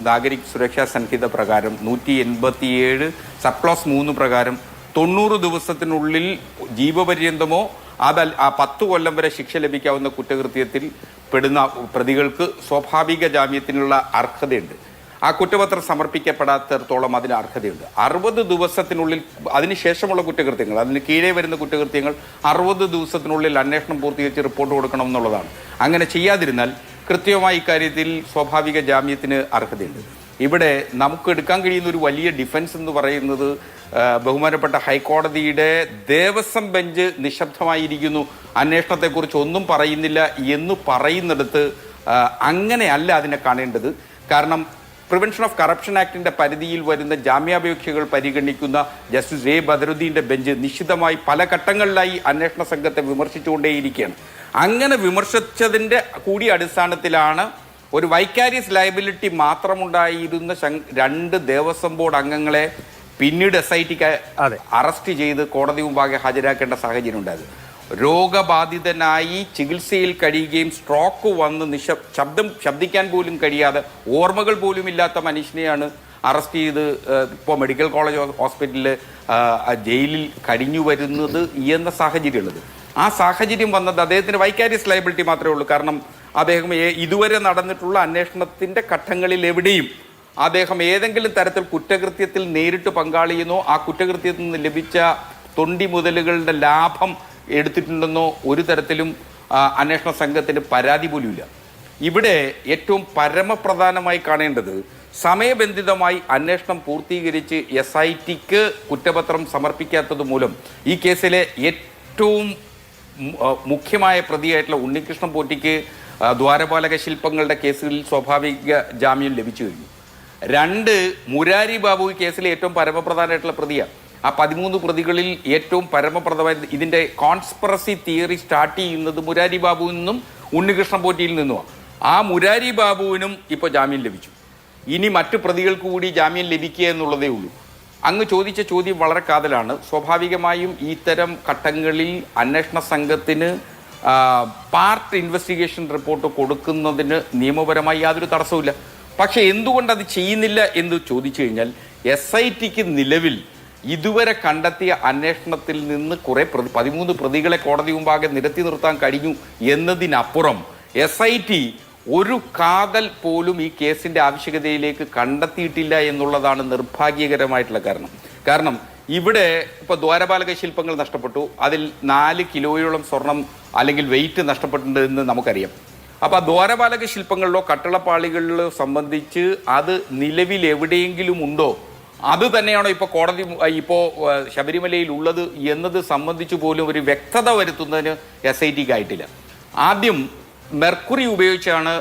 നാഗരിക് സുരക്ഷാ സംഹിത പ്രകാരം 187 സബ്ക്ലോസ് 3 പ്രകാരം 90 ദിവസത്തിനുള്ളിൽ ജീവപര്യന്തമോ ആ 10 കൊല്ലം വരെ ശിക്ഷ ലഭിക്കാവുന്ന കുറ്റകൃത്യത്തിൽ പെടുന്ന പ്രതികൾക്ക് സ്വാഭാവിക ജാമ്യത്തിനുള്ള അർഹതയുണ്ട്. ആ കുറ്റപത്രം സമർപ്പിക്കപ്പെടാത്തിടത്തോളം അതിന് അർഹതയുണ്ട്. 60 ദിവസത്തിനുള്ളിൽ അതിനുശേഷമുള്ള കുറ്റകൃത്യങ്ങൾ, അതിന് കീഴേ വരുന്ന കുറ്റകൃത്യങ്ങൾ 60 ദിവസത്തിനുള്ളിൽ അന്വേഷണം പൂർത്തീകരിച്ച് റിപ്പോർട്ട് കൊടുക്കണം എന്നുള്ളതാണ്. അങ്ങനെ ചെയ്യാതിരുന്നാൽ കൃത്യമായി ഇക്കാര്യത്തിൽ സ്വാഭാവിക ജാമ്യത്തിന് അർഹതയുണ്ട്. ഇവിടെ നമുക്ക് എടുക്കാൻ കഴിയുന്ന ഒരു വലിയ ഡിഫൻസ് എന്ന് പറയുന്നത് ബഹുമാനപ്പെട്ട ഹൈക്കോടതിയുടെ ദേവസ്വം ബെഞ്ച് നിശബ്ദമായിരിക്കുന്നു, അന്വേഷണത്തെക്കുറിച്ച് ഒന്നും പറയുന്നില്ല എന്ന് പറയുന്നിടത്ത് അങ്ങനെയല്ല അതിനെ കാണേണ്ടത്. കാരണം പ്രിവെൻഷൻ ഓഫ് കറപ്ഷൻ ആക്ടിന്റെ പരിധിയിൽ വരുന്ന ജാമ്യാപേക്ഷകൾ പരിഗണിക്കുന്ന ജസ്റ്റിസ് A ബദറുദ്ദീന്റെ ബെഞ്ച് നിശ്ചിതമായി പല ഘട്ടങ്ങളിലായി അന്വേഷണ സംഘത്തെ വിമർശിച്ചുകൊണ്ടേയിരിക്കുകയാണ്. അങ്ങനെ വിമർശിച്ചതിന്റെ കൂടി അടിസ്ഥാനത്തിലാണ് ഒരു വൈക്കാരിയസ് ലയബിലിറ്റി മാത്രമുണ്ടായിരുന്ന 2 ദേവസ്വം ബോർഡ് അംഗങ്ങളെ പിന്നീട് SITക്ക് അറസ്റ്റ് ചെയ്ത് കോടതി മുമ്പാകെ ഹാജരാക്കേണ്ട സാഹചര്യം ഉണ്ടായത്. രോഗബാധിതനായി ചികിത്സയിൽ കഴിയുകയും സ്ട്രോക്ക് വന്ന് ശബ്ദിക്കാൻ പോലും കഴിയാതെ ഓർമ്മകൾ പോലും ഇല്ലാത്ത മനുഷ്യനെയാണ് അറസ്റ്റ് ചെയ്ത് ഇപ്പോൾ മെഡിക്കൽ കോളേജ് ഹോസ്പിറ്റലിൽ ജയിലിൽ കഴിഞ്ഞു വരുന്നത് എന്ന സാഹചര്യമുള്ളത്. ആ സാഹചര്യം വന്നത് അദ്ദേഹത്തിന് വൈക്കാരിയസ് ലയബിലിറ്റി മാത്രമേ ഉള്ളൂ. കാരണം അദ്ദേഹം ഇതുവരെ നടന്നിട്ടുള്ള അന്വേഷണത്തിൻ്റെ ഘട്ടങ്ങളിൽ എവിടെയും അദ്ദേഹം ഏതെങ്കിലും തരത്തിൽ കുറ്റകൃത്യത്തിൽ നേരിട്ട് പങ്കാളിയെന്നോ ആ കുറ്റകൃത്യത്തിൽ നിന്ന് ലഭിച്ച തൊണ്ടി മുതലുകളുടെ ലാഭം എടുത്തിട്ടുണ്ടെന്നോ ഒരു തരത്തിലും അന്വേഷണ സംഘത്തിന് പരാതി പോലുമില്ല. ഇവിടെ ഏറ്റവും പരമപ്രധാനമായി കാണേണ്ടത് സമയബന്ധിതമായി അന്വേഷണം പൂർത്തീകരിച്ച് SITക്ക് കുറ്റപത്രം സമർപ്പിക്കാത്തത് മൂലം ഈ കേസിലെ ഏറ്റവും മുഖ്യമായ പ്രതിയായിട്ടുള്ള ഉണ്ണികൃഷ്ണൻ പോറ്റിക്ക് ദ്വാരപാലക ശില്പങ്ങളുടെ കേസുകളിൽ സ്വാഭാവിക ജാമ്യം ലഭിച്ചു കഴിഞ്ഞു. 2 മുരാരി ബാബു കേസിലെ ഏറ്റവും പരമപ്രധാനമായിട്ടുള്ള പ്രതിയാണ്. ആ 13 പ്രതികളിൽ ഏറ്റവും പരമപ്രദമായ ഇതിൻ്റെ കോൺസ്പിറസി തിയറി സ്റ്റാർട്ട് ചെയ്യുന്നത് മുരാരി ബാബുവിൽ നിന്നും ഉണ്ണികൃഷ്ണൻ പോറ്റിയിൽ നിന്നുമാണ്. ആ മുരാരി ബാബുവിനും ഇപ്പോൾ ജാമ്യം ലഭിച്ചു. ഇനി മറ്റു പ്രതികൾക്ക് കൂടി ജാമ്യം ലഭിക്കുക എന്നുള്ളതേ ഉള്ളൂ. അങ്ങ് ചോദിച്ച ചോദ്യം വളരെ കാതലാണ്. സ്വാഭാവികമായും ഇത്തരം ഘട്ടങ്ങളിൽ അന്വേഷണ സംഘത്തിന് പാർട്ട് ഇൻവെസ്റ്റിഗേഷൻ റിപ്പോർട്ട് കൊടുക്കുന്നതിന് നിയമപരമായി യാതൊരു തടസ്സവുമില്ല. പക്ഷെ എന്തുകൊണ്ട് അത് ചെയ്യുന്നില്ല എന്ന് ചോദിച്ചു കഴിഞ്ഞാൽ SITക്ക് നിലവിൽ ഇതുവരെ കണ്ടെത്തിയ അന്വേഷണത്തിൽ നിന്ന് 13 പ്രതികളെ കോടതി മുമ്പാകെ നിരത്തി നിർത്താൻ കഴിഞ്ഞു എന്നതിനപ്പുറം SIT ഒരു കാതൽ പോലും ഈ കേസിൻ്റെ ആവശ്യകതയിലേക്ക് കണ്ടെത്തിയിട്ടില്ല എന്നുള്ളതാണ് നിർഭാഗ്യകരമായിട്ടുള്ള കാരണം. ഇവിടെ ഇപ്പോൾ ദ്വാരപാലക ശില്പങ്ങൾ നഷ്ടപ്പെട്ടു, അതിൽ 4 കിലോയോളം സ്വർണം അല്ലെങ്കിൽ വെയിറ്റ് നഷ്ടപ്പെട്ടിട്ടുണ്ട് എന്ന് നമുക്കറിയാം. അപ്പോൾ ആ ദ്വാരപാലക ശില്പങ്ങളിലോ കട്ടളപ്പാളികളിലോ സംബന്ധിച്ച് അത് നിലവിൽ എവിടെയെങ്കിലും ഉണ്ടോ, അത് തന്നെയാണോ ഇപ്പോൾ കോടതി ഇപ്പോൾ ശബരിമലയിൽ ഉള്ളത് എന്നത് സംബന്ധിച്ച് പോലും ഒരു വ്യക്തത വരുത്തുന്നതിന് SITക്ക് ആയിട്ടില്ല. ആദ്യം മെർക്കുറി ഉപയോഗിച്ചാണ്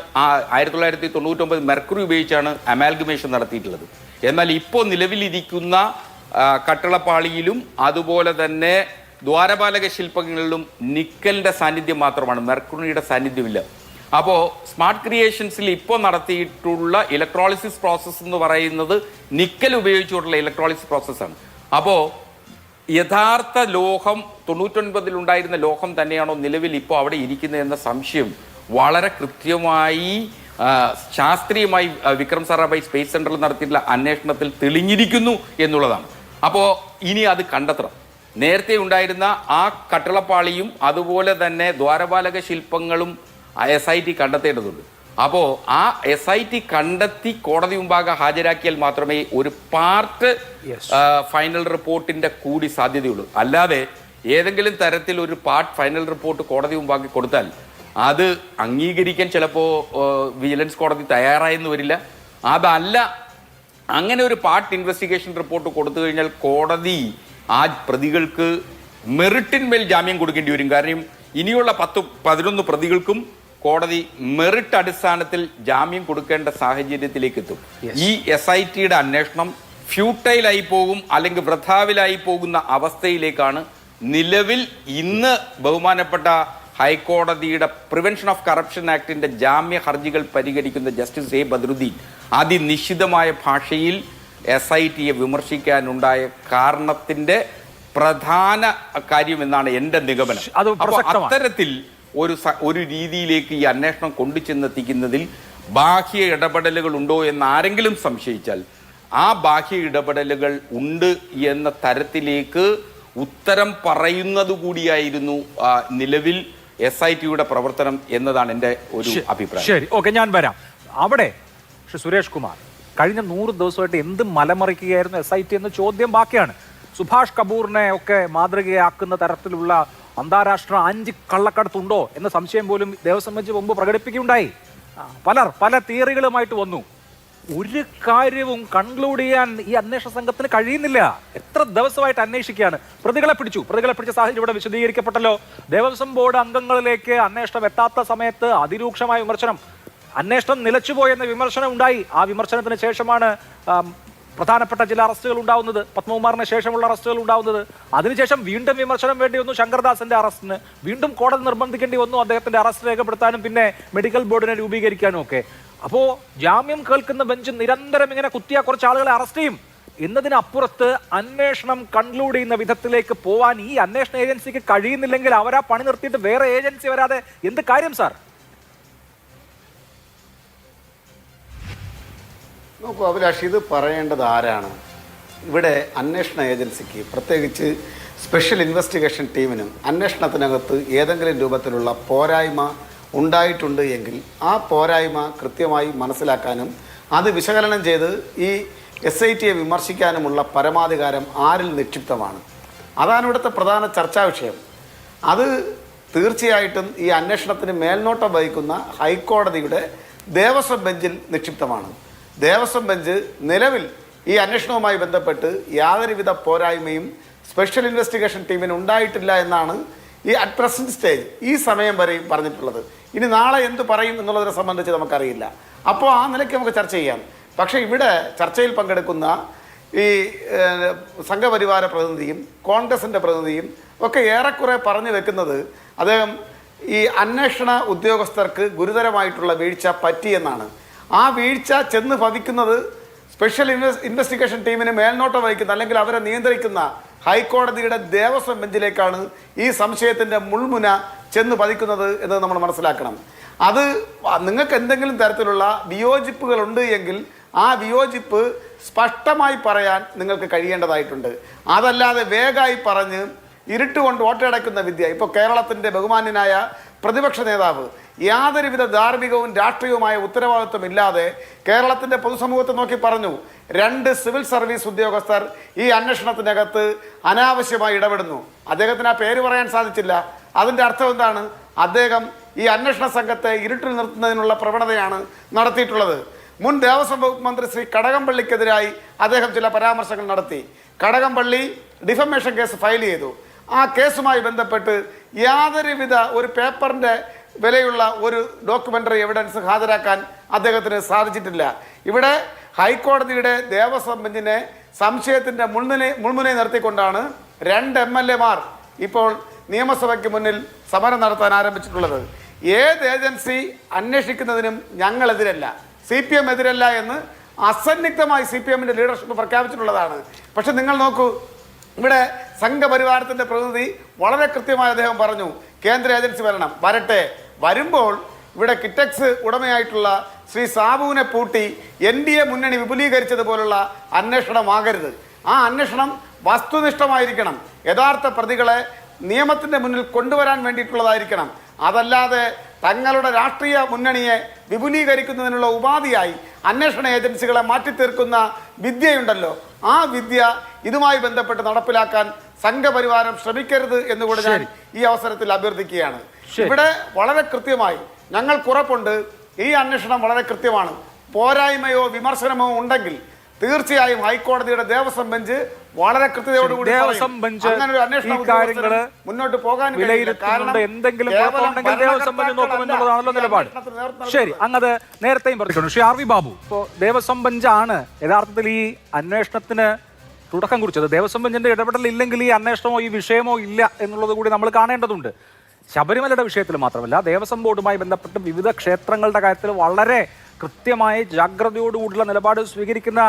1999 മെർക്കുറി ഉപയോഗിച്ചാണ് അമാൽഗമേഷൻ നടത്തിയിട്ടുള്ളത്. എന്നാൽ ഇപ്പോൾ നിലവിലിരിക്കുന്ന കട്ടളപ്പാളിയിലും അതുപോലെ തന്നെ ദ്വാരപാലക ശില്പങ്ങളിലും നിക്കലിൻ്റെ സാന്നിധ്യം മാത്രമാണ്, മെർക്കുറിയുടെ സാന്നിധ്യമില്ല. അപ്പോൾ സ്മാർട്ട് ക്രിയേഷൻസിൽ ഇപ്പോൾ നടത്തിയിട്ടുള്ള ഇലക്ട്രോളിസിസ് പ്രോസസ്സ് എന്ന് പറയുന്നത് നിക്കൽ ഉപയോഗിച്ചുകൊണ്ടുള്ള ഇലക്ട്രോളിസിസ് പ്രോസസ്സാണ്. അപ്പോൾ യഥാർത്ഥ ലോഹം 99 ഉണ്ടായിരുന്ന ലോഹം തന്നെയാണോ നിലവിൽ ഇപ്പോൾ അവിടെ ഇരിക്കുന്നത് എന്ന സംശയം വളരെ കൃത്യമായി ശാസ്ത്രീയമായി വിക്രം സാരാഭായ് സ്പേസ് സെന്ററിൽ നടത്തിയിട്ടുള്ള അന്വേഷണത്തിൽ തെളിഞ്ഞിരിക്കുന്നു എന്നുള്ളതാണ്. അപ്പോൾ ഇനി അത് കണ്ടെത്തണം. നേരത്തെ ഉണ്ടായിരുന്ന ആ കട്ടളപ്പാളിയും അതുപോലെ തന്നെ ദ്വാരപാലക ശില്പങ്ങളും SIT കണ്ടെത്തേണ്ടതുണ്ട്. അപ്പോൾ ആ SIT കണ്ടെത്തി കോടതി മുമ്പാകെ ഹാജരാക്കിയാൽ മാത്രമേ ഒരു പാർട്ട് ഫൈനൽ റിപ്പോർട്ടിന്റെ കൂടി സാധ്യതയുള്ളൂ. അല്ലാതെ ഏതെങ്കിലും തരത്തിൽ ഒരു പാർട്ട് ഫൈനൽ റിപ്പോർട്ട് കോടതി മുമ്പാകെ കൊടുത്താൽ അത് അംഗീകരിക്കാൻ ചിലപ്പോൾ വിജിലൻസ് കോടതി തയ്യാറായെന്ന് വരില്ല. അതല്ല, അങ്ങനെ ഒരു പാർട്ട് ഇൻവെസ്റ്റിഗേഷൻ റിപ്പോർട്ട് കൊടുത്തു കഴിഞ്ഞാൽ കോടതി ആ പ്രതികൾക്ക് മെറിറ്റിന്മേൽ ജാമ്യം കൊടുക്കേണ്ടി വരും. കാരണം ഇനിയുള്ള 10-11 പ്രതികൾക്കും കോടതി മെറിറ്റ് അടിസ്ഥാനത്തിൽ ജാമ്യം കൊടുക്കേണ്ട സാഹചര്യത്തിലേക്ക് എത്തും. ഈ SITയുടെ അന്വേഷണം ഫ്യൂട്ടൈലായി പോകും, അല്ലെങ്കിൽ വൃഥാവിലായി പോകുന്ന അവസ്ഥയിലേക്കാണ് നിലവിൽ ഇന്ന് ബഹുമാനപ്പെട്ട ഹൈക്കോടതിയുടെ പ്രിവെൻഷൻ ഓഫ് കറപ്ഷൻ ആക്ടിന്റെ ജാമ്യ ഹർജികൾ പരിഗണിക്കുന്ന ജസ്റ്റിസ് A ബദറുദ്ദീൻ അതിനിശ്ചിതമായ ഭാഷയിൽ SITയെ വിമർശിക്കാനുണ്ടായ കാരണത്തിന്റെ പ്രധാന കാര്യം എന്നാണ് എൻ്റെ നിഗമനം. അത്തരത്തിൽ ഒരു രീതിയിലേക്ക് ഈ അന്വേഷണം കൊണ്ടുചെന്നെത്തിക്കുന്നതിൽ ബാഹ്യ ഇടപെടലുകൾ ഉണ്ടോ എന്ന് ആരെങ്കിലും സംശയിച്ചാൽ ആ ബാഹ്യ ഇടപെടലുകൾ ഉണ്ട് എന്ന തരത്തിലേക്ക് ഉത്തരം പറയുന്നത് കൂടിയായിരുന്നു നിലവിൽ SITയുടെ പ്രവർത്തനം എന്നതാണ് എൻ്റെ ഒരു അഭിപ്രായം. ശരി, ഓക്കെ, ഞാൻ വരാം അവിടെ. സുരേഷ് കുമാർ, കഴിഞ്ഞ 100 ദിവസമായിട്ട് എന്ത് മലമറിക്കുകയായിരുന്നു SIT എന്ന ചോദ്യം ബാക്കിയാണ്. സുഭാഷ് കപൂറിനെ ഒക്കെ മാതൃകയാക്കുന്ന തരത്തിലുള്ള അന്താരാഷ്ട്ര 5 കള്ളക്കടത്തുണ്ടോ എന്ന സംശയം പോലും ദേവസ്വം ബെഞ്ച് മുമ്പ് പ്രകടിപ്പിക്കുകയുണ്ടായി. പല തിയറികളുമായിട്ട് വന്നു. ഒരു കാര്യവും കൺക്ലൂഡ് ചെയ്യാൻ ഈ അന്വേഷണ സംഘത്തിന് കഴിയുന്നില്ല. എത്ര ദിവസമായിട്ട് അന്വേഷിക്കുകയാണ്. പ്രതികളെ പിടിച്ച സാഹചര്യം ഇവിടെ വിശദീകരിക്കപ്പെട്ടല്ലോ. ദേവസ്വം ബോർഡ് അംഗങ്ങളിലേക്ക് അന്വേഷണം എത്താത്ത സമയത്ത് അതിരൂക്ഷമായ വിമർശനം, അന്വേഷണം നിലച്ചുപോയെന്ന വിമർശനം ഉണ്ടായി. ആ വിമർശനത്തിന് ശേഷമാണ് പ്രധാനപ്പെട്ട ചില അറസ്റ്റുകൾ ഉണ്ടാവുന്നത്, പത്മകുമാറിന് ശേഷമുള്ള അറസ്റ്റുകൾ ഉണ്ടാവുന്നത്. അതിനുശേഷം വീണ്ടും വിമർശനം വേണ്ടി വന്നു ശങ്കർദാസിന്റെ അറസ്റ്റിന്. വീണ്ടും കോടതി നിർബന്ധിക്കേണ്ടി വന്നു അദ്ദേഹത്തിന്റെ അറസ്റ്റ് രേഖപ്പെടുത്താനും പിന്നെ മെഡിക്കൽ ബോർഡിനെ രൂപീകരിക്കാനും ഒക്കെ. അപ്പോ ജാമ്യം കേൾക്കുന്ന ബെഞ്ച് നിരന്തരം ഇങ്ങനെ കുത്തിയ കുറച്ച് ആളുകളെ അറസ്റ്റ് ചെയ്യും എന്നതിനപ്പുറത്ത് അന്വേഷണം കൺക്ലൂഡ് ചെയ്യുന്ന വിധത്തിലേക്ക് പോവാൻ ഈ അന്വേഷണ ഏജൻസിക്ക് കഴിയുന്നില്ലെങ്കിൽ അവരാ പണി നിർത്തിയിട്ട് വേറെ ഏജൻസി വരാതെ എന്ത് കാര്യം സാർ? നോക്കൂ അഭിലാഷ്, ഇത് പറയേണ്ടത് ആരാണ്? ഇവിടെ അന്വേഷണ ഏജൻസിക്ക്, പ്രത്യേകിച്ച് സ്പെഷ്യൽ ഇൻവെസ്റ്റിഗേഷൻ ടീമിനും അന്വേഷണത്തിനകത്ത് ഏതെങ്കിലും രൂപത്തിലുള്ള പോരായ്മ ഉണ്ടായിട്ടുണ്ട് എങ്കിൽ ആ പോരായ്മ കൃത്യമായി മനസ്സിലാക്കാനും അത് വിശകലനം ചെയ്ത് ഈ SITയെ വിമർശിക്കാനുമുള്ള പരമാധികാരം ആരിൽ നിക്ഷിപ്തമാണ്? അതാണ് ഇവിടുത്തെ പ്രധാന ചർച്ചാ വിഷയം. അത് തീർച്ചയായിട്ടും ഈ അന്വേഷണത്തിന് മേൽനോട്ടം വഹിക്കുന്ന ഹൈക്കോടതിയുടെ ദേവസ്വം ബെഞ്ചിൽ നിക്ഷിപ്തമാണ്. ദേവസ്വം ബെഞ്ച് നിലവിൽ ഈ അന്വേഷണവുമായി ബന്ധപ്പെട്ട് യാതൊരുവിധ പോരായ്മയും സ്പെഷ്യൽ ഇൻവെസ്റ്റിഗേഷൻ ടീമിന് ഉണ്ടായിട്ടില്ല എന്നാണ് ഈ അറ്റ് പ്രസന്റ് സ്റ്റേജ് ഈ സമയം വരെയും പറഞ്ഞിട്ടുള്ളത്. ഇനി നാളെ എന്ത് പറയും എന്നുള്ളതിനെ സംബന്ധിച്ച് നമുക്കറിയില്ല. അപ്പോൾ ആ നിലയ്ക്ക് നമുക്ക് ചർച്ച ചെയ്യാം. പക്ഷേ ഇവിടെ ചർച്ചയിൽ പങ്കെടുക്കുന്ന ഈ സംഘപരിവാര പ്രതിനിധിയും കോൺഗ്രസിൻ്റെ പ്രതിനിധിയും ഒക്കെ ഏറെക്കുറെ പറഞ്ഞു വെക്കുന്നത് അദ്ദേഹം ഈ അന്വേഷണ ഉദ്യോഗസ്ഥർക്ക് ഗുരുതരമായിട്ടുള്ള വീഴ്ച പറ്റിയെന്നാണ്. ആ വീഴ്ച ചെന്ന് ഭവിക്കുന്നത് സ്പെഷ്യൽ ഇൻവെസ്റ്റിഗേഷൻ ടീമിന് മേൽനോട്ടം വഹിക്കുന്ന അല്ലെങ്കിൽ അവരെ നിയന്ത്രിക്കുന്ന ഹൈക്കോടതിയുടെ ദേവസ്വം ബെഞ്ചിലേക്കാണ് ഈ സംശയത്തിൻ്റെ മുൾമുന ചെന്ന് പതിക്കുന്നത് എന്ന് നമ്മൾ മനസ്സിലാക്കണം. അത് നിങ്ങൾക്ക് എന്തെങ്കിലും തരത്തിലുള്ള വിയോജിപ്പുകളുണ്ട് എങ്കിൽ ആ വിയോജിപ്പ് സ്പഷ്ടമായി പറയാൻ നിങ്ങൾക്ക് കഴിയേണ്ടതായിട്ടുണ്ട്. അതല്ലാതെ വേഗമായി പറഞ്ഞ് ഇരുട്ടുകൊണ്ട് ഓട്ടയടയ്ക്കുന്ന വിദ്യ. ഇപ്പോൾ കേരളത്തിൻ്റെ ബഹുമാന്യനായ പ്രതിപക്ഷ നേതാവ് യാതൊരുവിധ ധാർമ്മികവും രാഷ്ട്രീയവുമായ ഉത്തരവാദിത്വമില്ലാതെ കേരളത്തിൻ്റെ പൊതുസമൂഹത്തെ നോക്കി പറഞ്ഞു, 2 സിവിൽ സർവീസ് ഉദ്യോഗസ്ഥർ ഈ അന്വേഷണത്തിനകത്ത് അനാവശ്യമായി ഇടപെടുന്നു. അദ്ദേഹത്തിന് ആ പേര് പറയാൻ സാധിച്ചില്ല. അതിൻ്റെ അർത്ഥം എന്താണ്? അദ്ദേഹം ഈ അന്വേഷണ സംഘത്തെ ഇരുട്ടിൽ നിർത്തുന്നതിനുള്ള പ്രവണതയാണ് നടത്തിയിട്ടുള്ളത്. മുൻ ദേവസ്വം വകുപ്പ് മന്ത്രി ശ്രീ കടകംപള്ളിക്കെതിരായി അദ്ദേഹം ചില പരാമർശങ്ങൾ നടത്തി. കടകംപള്ളി ഡിഫമേഷൻ കേസ് ഫയൽ ചെയ്തു. ആ കേസുമായി ബന്ധപ്പെട്ട് യാതൊരുവിധ ഒരു പേപ്പറിൻ്റെ വിലയുള്ള ഒരു ഡോക്യുമെൻ്ററി എവിഡൻസ് ഹാജരാക്കാൻ അദ്ദേഹത്തിന് സാധിച്ചിട്ടില്ല. ഇവിടെ ഹൈക്കോടതിയുടെ ദേവസ്വം ബെഞ്ചിനെ സംശയത്തിൻ്റെ മുൾമുനയിൽ നിർത്തിക്കൊണ്ടാണ് 2 MLA-മാർ ഇപ്പോൾ നിയമസഭയ്ക്ക് മുന്നിൽ സമരം നടത്താൻ ആരംഭിച്ചിട്ടുള്ളത്. ഏത് ഏജൻസി അന്വേഷിക്കുന്നതിനും ഞങ്ങളെതിരല്ല, CPM എതിരല്ല എന്ന് അസന്നിഗ്ധമായി CPM-ന്റെ ലീഡർഷിപ്പ് പ്രഖ്യാപിച്ചിട്ടുള്ളതാണ്. പക്ഷെ നിങ്ങൾ നോക്കൂ, ഇവിടെ സംഘപരിവാരത്തിൻ്റെ പ്രതിനിധി വളരെ കൃത്യമായി അദ്ദേഹം പറഞ്ഞു, കേന്ദ്ര ഏജൻസി വരട്ടെ. വരുമ്പോൾ ഇവിടെ കിറ്റക്സ് ഉടമയായിട്ടുള്ള ശ്രീ സാബുവിനെ പൂട്ടി NDA മുന്നണി വിപുലീകരിച്ചതുപോലുള്ള അന്വേഷണമാകരുത്. ആ അന്വേഷണം വസ്തുനിഷ്ഠമായിരിക്കണം, യഥാർത്ഥ പ്രതികളെ നിയമത്തിൻ്റെ മുന്നിൽ കൊണ്ടുവരാൻ വേണ്ടിയിട്ടുള്ളതായിരിക്കണം. അതല്ലാതെ തങ്ങളുടെ രാഷ്ട്രീയ മുന്നണിയെ വിപുലീകരിക്കുന്നതിനുള്ള ഉപാധിയായി അന്വേഷണ ഏജൻസികളെ മാറ്റിത്തീർക്കുന്ന വിദ്യയുണ്ടല്ലോ, ആ വിദ്യ ഇതുമായി ബന്ധപ്പെട്ട് നടപ്പിലാക്കാൻ സംഘപരിവാരം ശ്രമിക്കരുത് എന്നുകൂടെ ഞാൻ ഈ അവസരത്തിൽ അഭ്യർത്ഥിക്കുകയാണ്. ഇവിടെ വളരെ കൃത്യമായി ഞങ്ങൾക്കുറപ്പുണ്ട്, ഈ അന്വേഷണം വളരെ കൃത്യമാണ്. പോരായ്മയോ വിമർശനമോ ഉണ്ടെങ്കിൽ തീർച്ചയായും ഹൈക്കോടതിയുടെ ദേവസ്വം ബെഞ്ച് വളരെ കൃത്യതയോടുകൂടി മുന്നോട്ട് പോകാൻ എന്തെങ്കിലും ദേവസ്വം ബെഞ്ച് നോക്കുമെന്നുള്ളതാണല്ലോ നിലപാട്. ശരി, അങ്ങത് നേരത്തെയും പറഞ്ഞിട്ടുണ്ട്. ശ്രീ RV ബാബു, ഇപ്പോൾ ദേവസ്വം ബെഞ്ചാണ് യഥാർത്ഥത്തിൽ ഈ അന്വേഷണത്തിന് തുടക്കം കുറിച്ചത്. ദേവസ്വം ബെഞ്ചിന്റെ ഇടപെടൽ ഇല്ലെങ്കിൽ ഈ അന്വേഷണമോ ഈ വിഷയമോ ഇല്ല എന്നുള്ളത് കൂടി നമ്മൾ കാണേണ്ടതുണ്ട്. ശബരിമലയുടെ വിഷയത്തിൽ മാത്രമല്ല, ദേവസ്വം ബോർഡുമായി ബന്ധപ്പെട്ട് വിവിധ ക്ഷേത്രങ്ങളുടെ കാര്യത്തിൽ വളരെ കൃത്യമായി ജാഗ്രതയോടുകൂടിയുള്ള നിലപാട് സ്വീകരിക്കുന്ന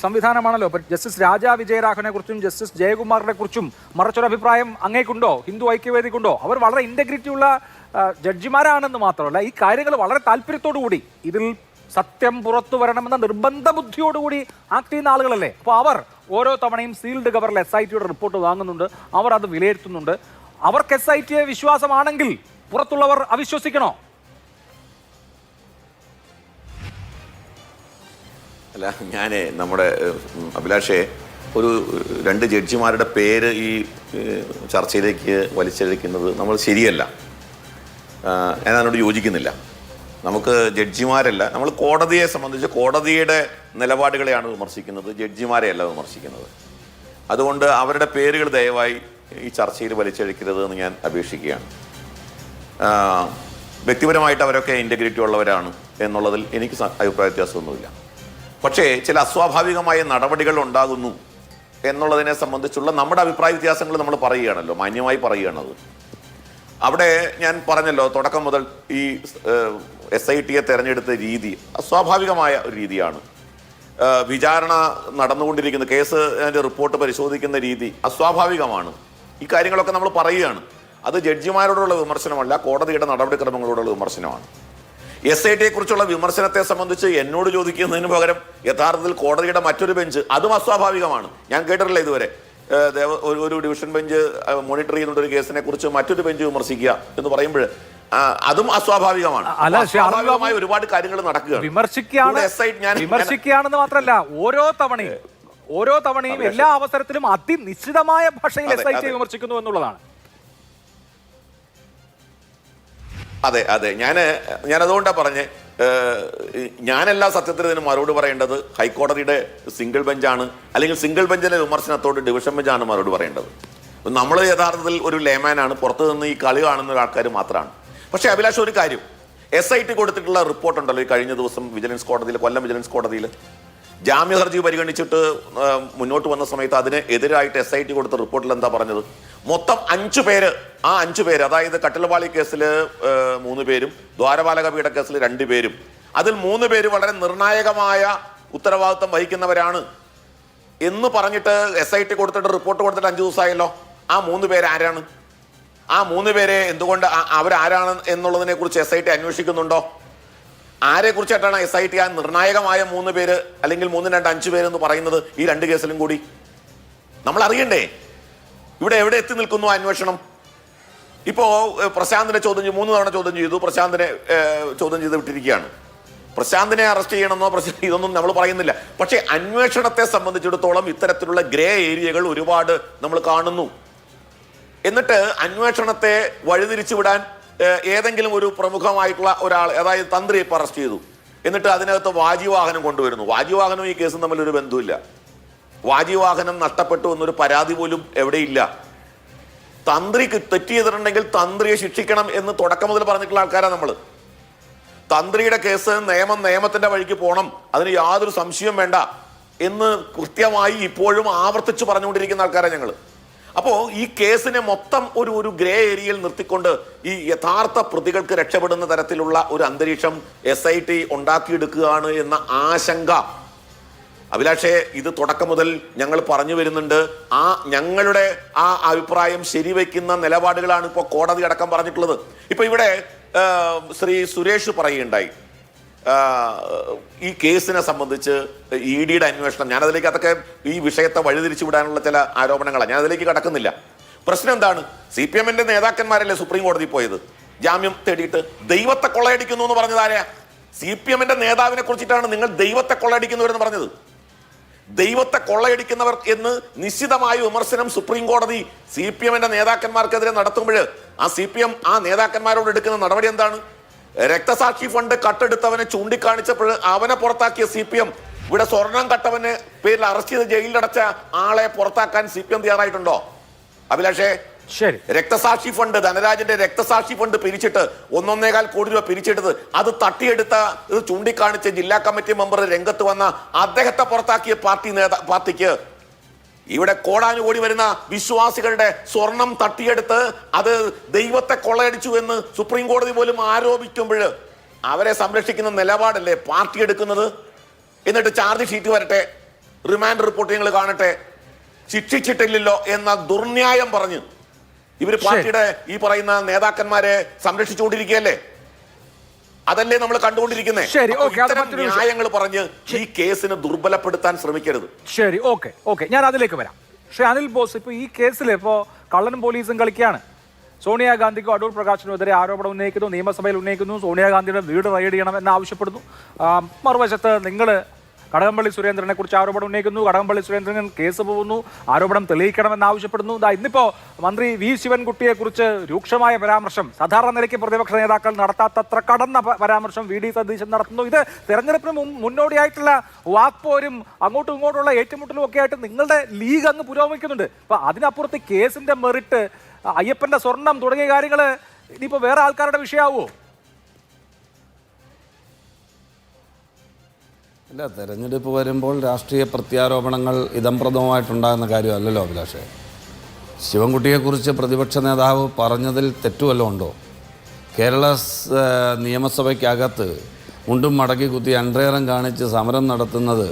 സംവിധാനമാണല്ലോ. ജസ്റ്റിസ് രാജാ വിജയരാഘവനെ കുറിച്ചും ജസ്റ്റിസ് ജയകുമാറിനെ കുറിച്ചും മറിച്ചൊരു അഭിപ്രായം അങ്ങേക്കുണ്ടോ, ഹിന്ദു ഐക്യവേദിക്കുണ്ടോ? അവർ വളരെ ഇന്റഗ്രിറ്റിയുള്ള ജഡ്ജിമാരാണെന്ന് മാത്രമല്ല, ഈ കാര്യങ്ങൾ വളരെ താല്പര്യത്തോടു കൂടി ഇതിൽ സത്യം പുറത്തു വരണമെന്ന നിർബന്ധ ബുദ്ധിയോടുകൂടി ആക്ട് ചെയ്യുന്ന ആളുകളല്ലേ. അപ്പോൾ അവർ ഓരോ തവണയും സീൽഡ് കവറിൽ SITയുടെ റിപ്പോർട്ട് വാങ്ങുന്നുണ്ട്, അവർ അത് വിലയിരുത്തുന്നുണ്ട്. അവർക്ക് SITയെ വിശ്വാസമാണെങ്കിൽ പുറത്തുള്ളവർ അവിശ്വസിക്കണോ? അല്ല, ഞാൻ നമ്മുടെ അഭിലാഷേ, ഒരു 2 ജഡ്ജിമാരുടെ പേര് ഈ ചർച്ചയിലേക്ക് വലിച്ചെടുക്കുന്നത് നമ്മൾ ശരിയല്ല. ഞാൻ അതിനോട് യോജിക്കുന്നില്ല. നമുക്ക് ജഡ്ജിമാരല്ല, നമ്മൾ കോടതിയെ സംബന്ധിച്ച് കോടതിയുടെ നിലപാടുകളെയാണ് വിമർശിക്കുന്നത്, ജഡ്ജിമാരെയല്ല വിമർശിക്കുന്നത്. അതുകൊണ്ട് അവരുടെ പേരുകൾ ദയവായി ഈ ചർച്ചയിൽ വലിച്ചഴിക്കരുത് എന്ന് ഞാൻ അപേക്ഷിക്കുകയാണ്. വ്യക്തിപരമായിട്ട് അവരൊക്കെ ഇൻറ്റഗ്രിറ്റി ഉള്ളവരാണ് എന്നുള്ളതിൽ എനിക്ക് അഭിപ്രായ വ്യത്യാസമൊന്നുമില്ല. പക്ഷേ ചില അസ്വാഭാവികമായ നടപടികൾ ഉണ്ടാകുന്നു എന്നുള്ളതിനെ സംബന്ധിച്ചുള്ള നമ്മുടെ അഭിപ്രായ വ്യത്യാസങ്ങൾ നമ്മൾ പറയുകയാണല്ലോ, മാന്യമായി പറയുകയാണത്. അവിടെ ഞാൻ പറഞ്ഞല്ലോ, തുടക്കം മുതൽ ഈ SITയെ തിരഞ്ഞെടുത്ത രീതി അസ്വാഭാവികമായ ഒരു രീതിയാണ്. വിചാരണ നടന്നുകൊണ്ടിരിക്കുന്ന കേസ് അതിൻ്റെ റിപ്പോർട്ട് പരിശോധിക്കുന്ന രീതി അസ്വാഭാവികമാണ്. ഈ കാര്യങ്ങളൊക്കെ നമ്മൾ പറയുകയാണ്. അത് ജഡ്ജിമാരോടുള്ള വിമർശനമല്ല, കോടതിയുടെ നടപടിക്രമങ്ങളോടുള്ള വിമർശനമാണ്. SITയെ കുറിച്ചുള്ള വിമർശനത്തെ സംബന്ധിച്ച് എന്നോട് ചോദിക്കുന്നതിന് പകരം യഥാർത്ഥത്തിൽ കോടതിയുടെ മറ്റൊരു ബെഞ്ച്, അതും അസ്വാഭാവികമാണ്. ഞാൻ കേട്ടിട്ടില്ല ഇതുവരെ ഒരു ഡിവിഷൻ ബെഞ്ച് മോണിറ്റർ ചെയ്യുന്ന ഒരു കേസിനെ കുറിച്ച് മറ്റൊരു ബെഞ്ച് വിമർശിക്കുക എന്ന് പറയുമ്പോൾ അതും അസ്വാഭാവികമാണ്. അസ്വാഭാവികമായ ഒരുപാട് കാര്യങ്ങൾ നടക്കുകയാണ്. വിമർശിക്കുകയാണെന്ന് മാത്രമല്ല, ഓരോ തവണയും എല്ലാ അവസരത്തിലും അതിനിശ്ചിതമായ ഭാഷയിൽ SITയെ വിമർശിക്കുന്നു എന്നുള്ളതാണ്. അതെ, ഞാൻ അതുകൊണ്ടാണ് പറഞ്ഞേ, ഞാനല്ല സത്യത്തിൽ ഇതിന് മറുപടി പറയേണ്ടത്. ഹൈക്കോടതിയുടെ സിംഗിൾ ബെഞ്ചാണ്, അല്ലെങ്കിൽ സിംഗിൾ ബെഞ്ചിലെ വിമർശനത്തോട് ഡിവിഷൻ ബെഞ്ചാണ് മറുപടി പറയേണ്ടത്. നമ്മൾ യഥാർത്ഥത്തിൽ ഒരു ലേമാനാണ്, പുറത്തു നിന്ന് ഈ കളി കാണുന്ന ആൾക്കാർ മാത്രമാണ്. പക്ഷേ അഭിലാഷ്, ഒരു കാര്യം, SIT കൊടുത്തിട്ടുള്ള റിപ്പോർട്ടുണ്ടല്ലോ ഈ കഴിഞ്ഞ ദിവസം വിജിലൻസ് കോടതിയിൽ, കൊല്ലം വിജിലൻസ് കോടതിയിൽ ജാമ്യ ഹർജി പരിഗണിച്ചിട്ട് മുന്നോട്ട് വന്ന സമയത്ത് അതിന് എതിരായിട്ട് SIT കൊടുത്ത റിപ്പോർട്ടിൽ എന്താ പറഞ്ഞത്? മൊത്തം 5 പേര്, ആ 5 പേര്, അതായത് കട്ടിലപാളി കേസിൽ 3 പേരും ദ്വാരപാലക പീഡ കേസിൽ 2 പേരും, അതിൽ 3 പേര് വളരെ നിർണായകമായ ഉത്തരവാദിത്വം വഹിക്കുന്നവരാണ് എന്ന് പറഞ്ഞിട്ട് SIT കൊടുത്തിട്ട് റിപ്പോർട്ട് കൊടുത്തിട്ട് 5 ദിവസമായല്ലോ. ആ 3 പേര് ആരാണ്? ആ 3 പേരെ എന്തുകൊണ്ട് അവരാരാണ് എന്നുള്ളതിനെ കുറിച്ച് SIT അന്വേഷിക്കുന്നുണ്ടോ? ആരെ കുറിച്ചായിട്ടാണ് SIT ആ നിർണായകമായ 3 പേര് അല്ലെങ്കിൽ 3, 2, 5 പേരെന്ന് പറയുന്നത്? ഈ 2 കേസിലും കൂടി നമ്മൾ അറിയണ്ടേ ഇവിടെ എവിടെ എത്തി നിൽക്കുന്നു അന്വേഷണം? ഇപ്പോൾ പ്രശാന്തിനെ ചോദ്യം ചെയ്തു, 3 തവണ ചോദ്യം ചെയ്തു, പ്രശാന്തിനെ ചോദ്യം ചെയ്ത് വിട്ടിരിക്കുകയാണ്. പ്രശാന്തിനെ അറസ്റ്റ് ചെയ്യണമെന്നോ ഇതൊന്നും നമ്മൾ പറയുന്നില്ല. പക്ഷേ അന്വേഷണത്തെ സംബന്ധിച്ചിടത്തോളം ഇത്തരത്തിലുള്ള ഗ്രേ ഏരിയകൾ ഒരുപാട് നമ്മൾ കാണുന്നു. എന്നിട്ട് അന്വേഷണത്തെ വഴിതിരിച്ചു വിടാൻ ഏതെങ്കിലും ഒരു പ്രമുഖമായിട്ടുള്ള ഒരാൾ, അതായത് തന്ത്രി ഇപ്പോൾ അറസ്റ്റ് ചെയ്തു, എന്നിട്ട് അതിനകത്ത് വാജിവാഹനം കൊണ്ടുവരുന്നു. വാജിവാഹനം ഈ കേസും തമ്മിലൊരു ബന്ധമില്ല. വാജിവാഹനം നഷ്ടപ്പെട്ടു എന്നൊരു പരാതി പോലും എവിടെയില്ല. തന്ത്രിക്ക് തെറ്റ് ചെയ്തിട്ടുണ്ടെങ്കിൽ തന്ത്രിയെ ശിക്ഷിക്കണം എന്ന് തുടക്കം മുതൽ പറഞ്ഞിട്ടുള്ള ആൾക്കാരാണ് നമ്മൾ. തന്ത്രിയുടെ കേസ് നിയമത്തിന്റെ വഴിക്ക് പോകണം, അതിന് യാതൊരു സംശയവും വേണ്ട എന്ന് കൃത്യമായി ഇപ്പോഴും ആവർത്തിച്ച് പറഞ്ഞുകൊണ്ടിരിക്കുന്ന ആൾക്കാരാണ് ഞങ്ങൾ. അപ്പോൾ ഈ കേസിനെ മൊത്തം ഒരു ഗ്രേ ഏരിയയിൽ നിർത്തിക്കൊണ്ട് ഈ യഥാർത്ഥ പ്രതികൾക്ക് രക്ഷപ്പെടുന്ന തരത്തിലുള്ള ഒരു അന്തരീക്ഷം SIT ഉണ്ടാക്കിയെടുക്കുകയാണ് എന്ന ആശങ്ക. അഭിലാഷേ, ഇത് തുടക്കം മുതൽ ഞങ്ങൾ പറഞ്ഞു വരുന്നുണ്ട്. ഞങ്ങളുടെ ആ അഭിപ്രായം ശരിവെക്കുന്ന നിലപാടുകളാണ് ഇപ്പോൾ കോടതി അടക്കം പറഞ്ഞിട്ടുള്ളത്. ഇപ്പൊ ഇവിടെ ശ്രീ സുരേഷ് പറയുകയുണ്ടായി ഈ കേസിനെ സംബന്ധിച്ച് EDയുടെ അന്വേഷണം. ഞാനതിലേക്ക് അതൊക്കെ ഈ വിഷയത്തെ വഴിതിരിച്ചു വിടാനുള്ള ചില ആരോപണങ്ങളാണ്, ഞാനതിലേക്ക് കടക്കുന്നില്ല. പ്രശ്നം എന്താണ്? CPMന്റെ നേതാക്കന്മാരല്ലേ സുപ്രീം കോടതി പോയത് ജാമ്യം തേടിയിട്ട്? ദൈവത്തെ കൊള്ളയടിക്കുന്നു എന്ന് പറഞ്ഞത് ആരെയാ? CPMന്റെ നേതാവിനെ കുറിച്ചിട്ടാണ് നിങ്ങൾ ദൈവത്തെ കൊള്ളയടിക്കുന്നവരെന്ന് പറഞ്ഞത്. ദൈവത്തെ കൊള്ളയടിക്കുന്നവർ എന്ന് നിശ്ചിതമായ വിമർശനം സുപ്രീം കോടതി CPMന്റെ നേതാക്കന്മാർക്കെതിരെ നടത്തുമ്പോൾ ആ CPM ആ നേതാക്കന്മാരോട് എടുക്കുന്ന നടപടി എന്താണ്? രക്തസാക്ഷി ഫണ്ട് കട്ടെടുത്തവനെ ചൂണ്ടിക്കാണിച്ചപ്പോൾ അവനെ പുറത്താക്കിയ CPM ഇവിടെ സ്വർണം കട്ടവന് പേരിൽ അറസ്റ്റ് ചെയ്ത് ജയിലിലടച്ച ആളെ പുറത്താക്കാൻ CPM തയ്യാറായിട്ടുണ്ടോ? അഭിലാഷേ, ശരി. രക്തസാക്ഷി ഫണ്ട്, ധനരാജന്റെ രക്തസാക്ഷി ഫണ്ട് പിരിച്ചിട്ട് 1.25 കോടി രൂപ പിരിച്ചെടുത്ത് അത് തട്ടിയെടുത്ത ഇത് ചൂണ്ടിക്കാണിച്ച് ജില്ലാ കമ്മിറ്റി മെമ്പർ രംഗത്ത് വന്ന അദ്ദേഹത്തെ പുറത്താക്കിയ പാർട്ടിക്ക് ഇവിടെ കോടാനുകോടി വരുന്ന വിശ്വാസികളുടെ സ്വർണം തട്ടിയെടുത്ത് അത് ദൈവത്തെ കൊള്ളയടിച്ചു എന്ന് സുപ്രീം കോടതി പോലും ആരോപിക്കുമ്പോൾ അവരെ സംരക്ഷിക്കുന്ന നിലപാടല്ലേ പാർട്ടി എടുക്കുന്നത്? എന്നിട്ട് ചാർജ് ഷീറ്റ് വരട്ടെ, റിമാൻഡ് റിപ്പോർട്ട് നിങ്ങൾ കാണട്ടെ, ശിക്ഷിച്ചിട്ടില്ലല്ലോ എന്ന ദുർന്യായം പറഞ്ഞ് ഇവര് പാർട്ടിയുടെ ഈ പറയുന്ന നേതാക്കന്മാരെ സംരക്ഷിച്ചുകൊണ്ടിരിക്കുകയല്ലേ? അതല്ലേ നമ്മൾ കണ്ടുകൊണ്ടിരിക്കുന്നത്. ന്യായങ്ങൾ പറഞ്ഞ് ഈ കേസിനെ ദുർബലപ്പെടുത്താൻ ശ്രമിക്കരുത്. ശരി, ഓക്കെ, ഞാൻ അതിലേക്ക് വരാം. പക്ഷേ അനിൽ ബോസ്, ഇപ്പൊ ഈ കേസിൽ ഇപ്പോ കള്ളനും പോലീസും കളിക്കുകയാണ്. സോണിയാഗാന്ധിക്കും അടൂർ പ്രകാശിനുമെതിരെ ആരോപണം ഉന്നയിക്കുന്നു, നിയമസഭയിൽ ഉന്നയിക്കുന്നു, സോണിയാഗാന്ധിയുടെ വീട് റെയ്ഡ് ചെയ്യണം എന്ന് ആവശ്യപ്പെടുന്നു. മറുവശത്ത് നിങ്ങൾ കടകംപള്ളി സുരേന്ദ്രനെ കുറിച്ച് ആരോപണം ഉന്നയിക്കുന്നു, കടകംപള്ളി സുരേന്ദ്രൻ കേസ് പോകുന്നു, ആരോപണം തെളിയിക്കണമെന്ന് ആവശ്യപ്പെടുന്നു. ഇന്നിപ്പോ മന്ത്രി വി ശിവൻകുട്ടിയെ കുറിച്ച് രൂക്ഷമായ പരാമർശം, സാധാരണ നിലയ്ക്ക് പ്രതിപക്ഷ നേതാക്കൾ നടത്താത്തത്ര കടന്ന പരാമർശം VD സതീശൻ നടത്തുന്നു. ഇത് തെരഞ്ഞെടുപ്പിന് മുന്നോടിയായിട്ടുള്ള വാക്പോരും അങ്ങോട്ടും ഇങ്ങോട്ടുള്ള ഏറ്റുമുട്ടലും ഒക്കെ ആയിട്ട് നിങ്ങളുടെ ലീഗ് അങ്ങ് പുരോഗമിക്കുന്നുണ്ട്. അപ്പൊ അതിനപ്പുറത്ത് കേസിന്റെ മെറിറ്റ്, അയ്യപ്പന്റെ സ്വർണം തുടങ്ങിയ കാര്യങ്ങൾ ഇനിയിപ്പോ വേറെ ആൾക്കാരുടെ വിഷയമാവുമോ? അല്ല, തെരഞ്ഞെടുപ്പ് വരുമ്പോൾ രാഷ്ട്രീയ പ്രത്യാരോപണങ്ങൾ ഇതംപ്രദമായിട്ടുണ്ടാകുന്ന കാര്യമല്ലല്ലോ അഭിലാഷേ. ശിവൻകുട്ടിയെക്കുറിച്ച് പ്രതിപക്ഷ നേതാവ് പറഞ്ഞതിൽ തെറ്റുവല്ലോ ഉണ്ടോ? കേരള നിയമസഭയ്ക്കകത്ത് മുണ്ടും മടക്കി കുത്തി അണ്ടേറം കാണിച്ച് സമരം നടത്തുന്നത്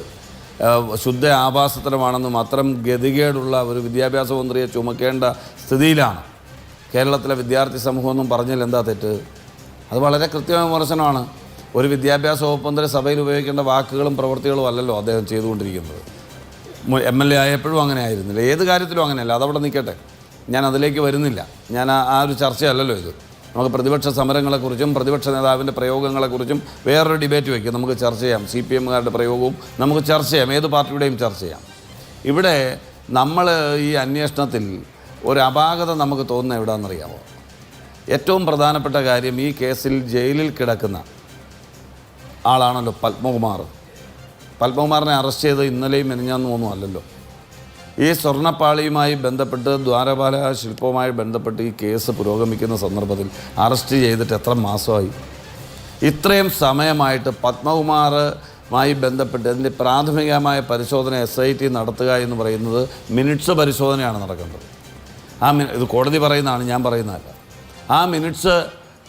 ശുദ്ധ ആഭാസത്തരമാണെന്നും അത്തരം ഗതികേടുള്ള ഒരു വിദ്യാഭ്യാസ മന്ത്രിയെ ചുമക്കേണ്ട സ്ഥിതിയിലാണ് കേരളത്തിലെ വിദ്യാർത്ഥി സമൂഹമൊന്നും പറഞ്ഞാൽ എന്താ തെറ്റ്? അത് വളരെ കൃത്യമായ വിമർശനമാണ്. ഒരു വിദ്യാഭ്യാസ വകുപ്പ് മന്ത്രി സഭയിൽ ഉപയോഗിക്കേണ്ട വാക്കുകളും പ്രവൃത്തികളും അല്ലല്ലോ അദ്ദേഹം ചെയ്തുകൊണ്ടിരിക്കുന്നത്. MLA ആയപ്പോഴും അങ്ങനെ ആയിരുന്നില്ല, ഏത് കാര്യത്തിലും അങ്ങനെയല്ല. അതവിടെ നിൽക്കട്ടെ, ഞാൻ അതിലേക്ക് വരുന്നില്ല. ഞാൻ ആ ഒരു ചർച്ചയല്ലല്ലോ ഇത്. നമുക്ക് പ്രതിപക്ഷ സമരങ്ങളെക്കുറിച്ചും പ്രതിപക്ഷ നേതാവിൻ്റെ പ്രയോഗങ്ങളെക്കുറിച്ചും വേറൊരു ഡിബേറ്റ് വയ്ക്കും, നമുക്ക് ചർച്ച ചെയ്യാം. CPMകാരുടെ പ്രയോഗവും നമുക്ക് ചർച്ച ചെയ്യാം, ഏത് പാർട്ടിയുടെയും ചർച്ച ചെയ്യാം. ഇവിടെ നമ്മൾ ഈ അന്വേഷണത്തിൽ ഒരു അപാകത നമുക്ക് തോന്നുന്നത് എവിടെയാണെന്നറിയാമോ? ഏറ്റവും പ്രധാനപ്പെട്ട കാര്യം, ഈ കേസിൽ ജയിലിൽ കിടക്കുന്ന ആളാണല്ലോ പത്മകുമാർ. പത്മകുമാറിനെ അറസ്റ്റ് ചെയ്ത് ഇന്നലെയും മെനിഞ്ഞാന്നും അല്ലല്ലോ. ഈ സ്വർണ്ണപ്പാളിയുമായി ബന്ധപ്പെട്ട് ദ്വാരപാല ശില്പവുമായി ബന്ധപ്പെട്ട് ഈ കേസ് പുരോഗമിക്കുന്ന സന്ദർഭത്തിൽ അറസ്റ്റ് ചെയ്തിട്ട് എത്ര മാസമായി? ഇത്രയും സമയമായിട്ട് പത്മകുമാറുമായി ബന്ധപ്പെട്ട് അതിൻ്റെ പ്രാഥമികമായ പരിശോധന SIT നടത്തുക എന്ന് പറയുന്നത് മിനിറ്റ്സ് പരിശോധനയാണ് നടക്കേണ്ടത്. ഇത് കോടതി പറയുന്നതാണ്, ഞാൻ പറയുന്നതല്ല. ആ മിനിറ്റ്സ്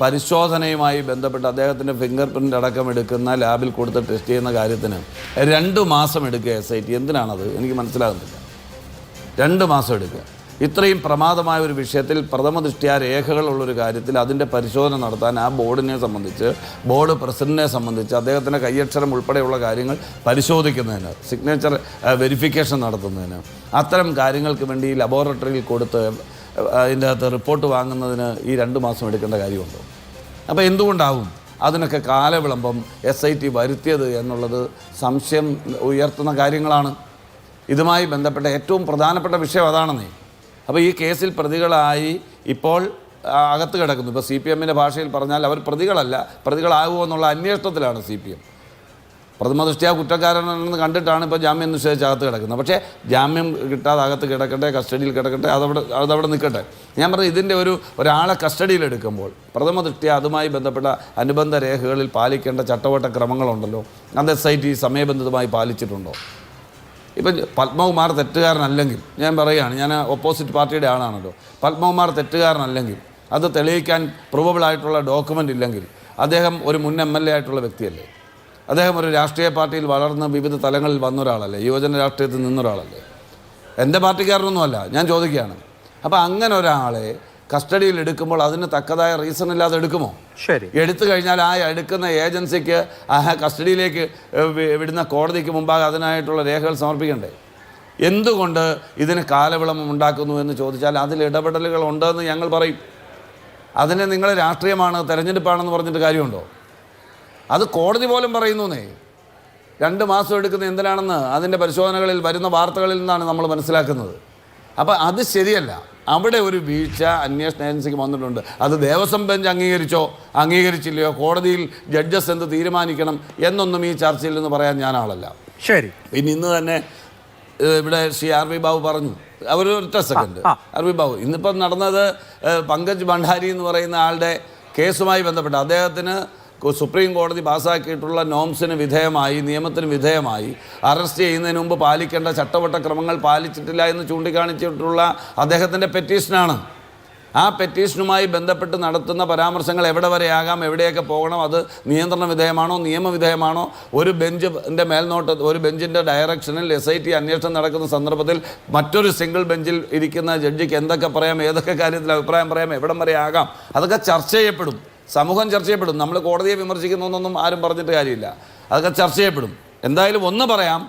പരിശോധനയുമായി ബന്ധപ്പെട്ട് അദ്ദേഹത്തിൻ്റെ ഫിംഗർ പ്രിൻ്റ് അടക്കം എടുക്കുന്ന ലാബിൽ കൊടുത്ത് ടെസ്റ്റ് ചെയ്യുന്ന കാര്യത്തിന് 2 മാസം എടുക്കുക SIT. എന്തിനാണത്? എനിക്ക് മനസ്സിലാകുന്നില്ല. 2 മാസം എടുക്കുക. ഇത്രയും പ്രമാദമായ ഒരു വിഷയത്തിൽ പ്രഥമ ദൃഷ്ട്യാ രേഖകളുള്ളൊരു കാര്യത്തിൽ അതിൻ്റെ പരിശോധന നടത്താൻ ആ ബോർഡിനെ സംബന്ധിച്ച്, ബോർഡ് പ്രസിഡന്റിനെ സംബന്ധിച്ച് അദ്ദേഹത്തിൻ്റെ കയ്യക്ഷരം ഉൾപ്പെടെയുള്ള കാര്യങ്ങൾ പരിശോധിക്കുന്നതിന്, സിഗ്നേച്ചർ വെരിഫിക്കേഷൻ നടത്തുന്നതിന്, അത്തരം കാര്യങ്ങൾക്ക് വേണ്ടി ലബോറട്ടറിയിൽ കൊടുത്ത് അതിൻ്റെ അകത്ത് റിപ്പോർട്ട് വാങ്ങുന്നതിന് ഈ 2 മാസം എടുക്കേണ്ട കാര്യമുണ്ടോ? അപ്പോൾ എന്തുകൊണ്ടാവും അതിനൊക്കെ കാലവിളംബം SIT വരുത്തിയത് എന്നുള്ളത് സംശയം ഉയർത്തുന്ന കാര്യങ്ങളാണ്. ഇതുമായി ബന്ധപ്പെട്ട ഏറ്റവും പ്രധാനപ്പെട്ട വിഷയം അതാണെന്നേ. അപ്പോൾ ഈ കേസിൽ പ്രതികളായി ഇപ്പോൾ അകത്ത് കിടക്കുന്നു. ഇപ്പോൾ CPMൻ്റെ ഭാഷയിൽ പറഞ്ഞാൽ അവർ പ്രതികളല്ല, പ്രതികളാകുമോ എന്നുള്ള അന്വേഷണത്തിലാണ് CPM. പ്രഥമ ദൃഷ്ട്യാ കുറ്റക്കാരനെന്ന് കണ്ടിട്ടാണ് ഇപ്പോൾ ജാമ്യം നിഷേധിച്ച് അകത്ത് കിടക്കുന്നത്. പക്ഷേ ജാമ്യം കിട്ടാതെ അകത്ത് കിടക്കട്ടെ, കസ്റ്റഡിയിൽ കിടക്കട്ടെ, അതവിടെ നിൽക്കട്ടെ. ഞാൻ പറഞ്ഞു ഇതിൻ്റെ ഒരാളെ കസ്റ്റഡിയിലെടുക്കുമ്പോൾ പ്രഥമ ദൃഷ്ട്യാ അതുമായി ബന്ധപ്പെട്ട അനുബന്ധ രേഖകളിൽ പാലിക്കേണ്ട ചട്ടവട്ട ക്രമങ്ങളുണ്ടല്ലോ, അത് SIT സമയബന്ധിതമായി പാലിച്ചിട്ടുണ്ടോ? ഇപ്പം പത്മകുമാർ തെറ്റുകാരനല്ലെങ്കിൽ, ഞാൻ പറയുകയാണ്, ഞാൻ ഓപ്പോസിറ്റ് പാർട്ടിയുടെ ആളാണല്ലോ, പത്മകുമാർ തെറ്റുകാരനല്ലെങ്കിൽ അത് തെളിയിക്കാൻ പ്രൂവബിളായിട്ടുള്ള ഡോക്യുമെൻ്റ് ഇല്ലെങ്കിൽ അദ്ദേഹം ഒരു മുൻ MLA ആയിട്ടുള്ള വ്യക്തിയല്ലേ? അദ്ദേഹം ഒരു രാഷ്ട്രീയ പാർട്ടിയിൽ വളർന്ന് വിവിധ തലങ്ങളിൽ വന്ന ഒരാളല്ലേ? യുവജന രാഷ്ട്രീയത്തിൽ നിന്നൊരാളല്ലേ? എൻ്റെ പാർട്ടിക്കാരനൊന്നുമല്ല, ഞാൻ ചോദിക്കുകയാണ്. അപ്പോൾ അങ്ങനെ ഒരാളെ കസ്റ്റഡിയിൽ എടുക്കുമ്പോൾ അതിന് തക്കതായ റീസൺ ഇല്ലാതെ എടുക്കുമോ? ശരി, എടുത്തു കഴിഞ്ഞാൽ ആ എടുക്കുന്ന ഏജൻസിക്ക് ആ കസ്റ്റഡിയിലേക്ക് വിടുന്ന കോടതിക്ക് മുമ്പാകെ അതിനായിട്ടുള്ള രേഖകൾ സമർപ്പിക്കണ്ടേ? എന്തുകൊണ്ട് ഇതിന് കാലവിളംബം ഉണ്ടാക്കുന്നു എന്ന് ചോദിച്ചാൽ അതിൽ ഇടപെടലുകൾ ഉണ്ടെന്ന് ഞങ്ങൾ പറയും. അതിനെ നിങ്ങൾ രാഷ്ട്രീയമാണ്, തെരഞ്ഞെടുപ്പാണെന്ന് പറഞ്ഞിട്ട് കാര്യമുണ്ടോ? അത് കോടതി പോലും പറയുന്നേ. 2 മാസം എടുക്കുന്ന എന്തിനാണെന്ന് അതിൻ്റെ പരിശോധനകളിൽ വരുന്ന വാർത്തകളിൽ നിന്നാണ് നമ്മൾ മനസ്സിലാക്കുന്നത്. അപ്പോൾ അത് ശരിയല്ല. അവിടെ ഒരു വീഴ്ച അന്വേഷണ ഏജൻസിക്ക് വന്നിട്ടുണ്ട്. അത് ദേവസ്വം ബെഞ്ച് അംഗീകരിച്ചോ അംഗീകരിച്ചില്ലയോ, കോടതിയിൽ ജഡ്ജസ് എന്ത് തീരുമാനിക്കണം എന്നൊന്നും ഈ ചർച്ചയിൽ നിന്ന് പറയാൻ ഞാൻ ആളല്ല. ശരി. പിന്നെ ഇന്ന് തന്നെ ഇവിടെ ശ്രീ RV ബാബു പറഞ്ഞു, ഒറ്റ സെക്കൻഡ്, RV ബാബു ഇന്നിപ്പം നടന്നത് പങ്കജ് ഭണ്ഡാരി എന്ന് പറയുന്ന ആളുടെ കേസുമായി ബന്ധപ്പെട്ട് അദ്ദേഹത്തിന് സുപ്രീം കോടതി പാസ്സാക്കിയിട്ടുള്ള നോംസിന് വിധേയമായി, നിയമത്തിന് വിധേയമായി അറസ്റ്റ് ചെയ്യുന്നതിന് മുമ്പ് പാലിക്കേണ്ട ചട്ടവട്ട ക്രമങ്ങൾ പാലിച്ചിട്ടില്ല എന്ന് ചൂണ്ടിക്കാണിച്ചിട്ടുള്ള അദ്ദേഹത്തിൻ്റെ പെറ്റീഷനാണ്. ആ പെറ്റീഷനുമായി ബന്ധപ്പെട്ട് നടത്തുന്ന പരാമർശങ്ങൾ എവിടെ വരെയാകാം, എവിടെയൊക്കെ പോകണം, അത് നിയന്ത്രണ വിധേയമാണോ നിയമവിധേയമാണോ, ഒരു ബെഞ്ചിൻ്റെ ഒരു ബെഞ്ചിൻ്റെ ഡയറക്ഷനിൽ SIT അന്വേഷണം നടക്കുന്ന സന്ദർഭത്തിൽ മറ്റൊരു സിംഗിൾ ബെഞ്ചിൽ ഇരിക്കുന്ന ജഡ്ജിക്ക് എന്തൊക്കെ പറയാം, ഏതൊക്കെ കാര്യത്തിൽ അഭിപ്രായം പറയാം, എവിടം വരെ ആകാം, അതൊക്കെ ചർച്ച ചെയ്യപ്പെടും. സമൂഹം ചർച്ച ചെയ്യപ്പെടും. നമ്മൾ കോടതിയെ വിമർശിക്കുന്നൊന്നും ആരും പറഞ്ഞിട്ട് കാര്യമില്ല, അതൊക്കെ ചർച്ച ചെയ്യപ്പെടും. എന്തായാലും ഒന്ന് പറയാം,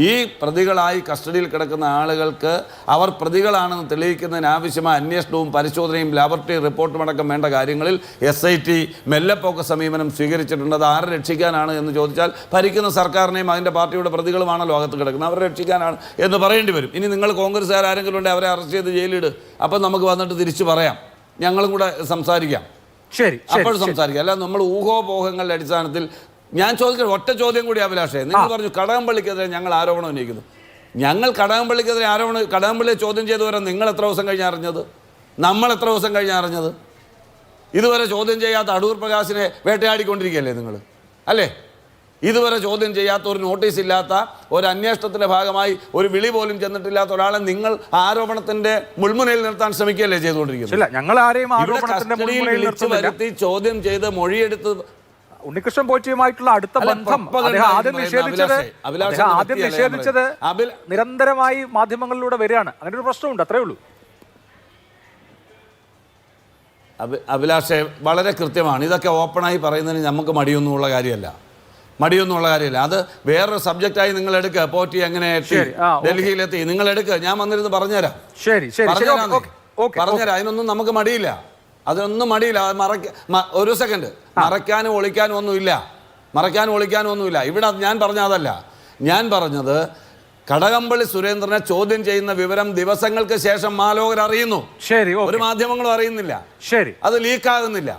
ഈ പ്രതികളായി കസ്റ്റഡിയിൽ കിടക്കുന്ന ആളുകൾക്ക് അവർ പ്രതികളാണെന്ന് തെളിയിക്കുന്നതിനാവശ്യമായ അന്വേഷണവും പരിശോധനയും ലാബറട്ടറി റിപ്പോർട്ടും അടക്കം വേണ്ട കാര്യങ്ങളിൽ SIT മെല്ലെപ്പോക്ക സമീപനം സ്വീകരിച്ചിട്ടുണ്ട്. അത് ആരെ രക്ഷിക്കാനാണ് എന്ന് ചോദിച്ചാൽ ഭരിക്കുന്ന സർക്കാരിനെയും അതിൻ്റെ പാർട്ടിയുടെ പ്രതികളുമാണല്ലോ അകത്ത് കിടക്കുന്നത്, അവരെ രക്ഷിക്കാനാണ് എന്ന് പറയേണ്ടി വരും. ഇനി നിങ്ങൾ കോൺഗ്രസ്സുകാർ ആരെങ്കിലും ഉണ്ടെങ്കിൽ അവരെ അറസ്റ്റ് ചെയ്ത് ജയിലിട്, അപ്പം നമുക്ക് വന്നിട്ട് തിരിച്ചു പറയാം, ഞങ്ങളും കൂടെ സംസാരിക്കാം. ശരി, അപ്പോൾ സംസാരിക്കാം. അല്ല നമ്മൾ ഊഹോപോഹങ്ങളുടെ അടിസ്ഥാനത്തിൽ. ഞാൻ ചോദിക്കുന്നത് ഒറ്റ ചോദ്യം കൂടി അഭിലാഷേ, നിങ്ങൾ പറഞ്ഞു കടകംപള്ളിക്കെതിരെ ഞങ്ങൾ ആരോപണം ഉന്നയിക്കുന്നു. ഞങ്ങൾ കടകംപള്ളിക്കെതിരെ കടകംപള്ളിയെ ചോദ്യം ചെയ്തു വരാൻ നിങ്ങൾ എത്ര ദിവസം കഴിഞ്ഞ് അറിഞ്ഞത്? നമ്മൾ എത്ര ദിവസം കഴിഞ്ഞ് അറിഞ്ഞത്? ഇതുവരെ ചോദ്യം ചെയ്യാത്ത അടൂർ പ്രകാശിനെ വേട്ടയാടിക്കൊണ്ടിരിക്കുകയല്ലേ നിങ്ങൾ, അല്ലേ? ഇതുവരെ ചോദ്യം ചെയ്യാത്ത, ഒരു നോട്ടീസ് ഇല്ലാത്ത, ഒരു അന്വേഷണത്തിൻ്റെ ഭാഗമായി ഒരു വിളി പോലും ചെന്നിട്ടില്ലാത്ത ഒരാളെ നിങ്ങൾ ആരോപണത്തിൻ്റെ മുൾമുനയിൽ നിർത്താൻ ശ്രമിക്കുകയല്ലേ ചെയ്തുകൊണ്ടിരിക്കുന്നത്? ഞങ്ങൾ ആരെയും ആരോപണത്തിന്റെ മുൾമുനയിൽ നിർത്തുന്നില്ല. ചോദ്യം ചെയ്ത് മൊഴിയെടുത്ത് ഉണ്ണികൃഷ്ണൻ പോറ്റിയുമായിട്ടുള്ള അടുത്ത ബന്ധം ആദ്യം നിഷേധിച്ചത് നിരന്തരമായി മാധ്യമങ്ങളിലൂടെ വരികയാണ്. അങ്ങനെ ഒരു പ്രശ്നമുണ്ട്, അത്രേ ഉള്ളൂ. അഭിലാഷേ വളരെ കൃത്യമാണ്. ഇതൊക്കെ ഓപ്പണായി പറയുന്നതിന് നമുക്ക് മടിയൊന്നുമുള്ള കാര്യമല്ല. അത് വേറൊരു സബ്ജക്റ്റായി നിങ്ങൾ എടുക്കുക. പോറ്റി എങ്ങനെ എത്തി, ഡൽഹിയിലെത്തി, നിങ്ങൾ എടുക്കുക, ഞാൻ വന്നിരുന്ന് പറഞ്ഞുതരാം. പറഞ്ഞുതരാം. അതിനൊന്നും നമുക്ക് മടിയില്ല, അതിനൊന്നും മടിയില്ല. ഒരു സെക്കൻഡ്, മറയ്ക്കാനും ഒളിക്കാനും ഒന്നുമില്ല. ഇവിടെ ഞാൻ പറഞ്ഞ അതല്ല. ഞാൻ പറഞ്ഞത് കടകംപള്ളി സുരേന്ദ്രനെ ചോദ്യം ചെയ്യുന്ന വിവരം ദിവസങ്ങൾക്ക് ശേഷം മാലോകർ അറിയുന്നു. ഒരു മാധ്യമങ്ങളും അറിയുന്നില്ല. അത് ലീക്കാകുന്നില്ല.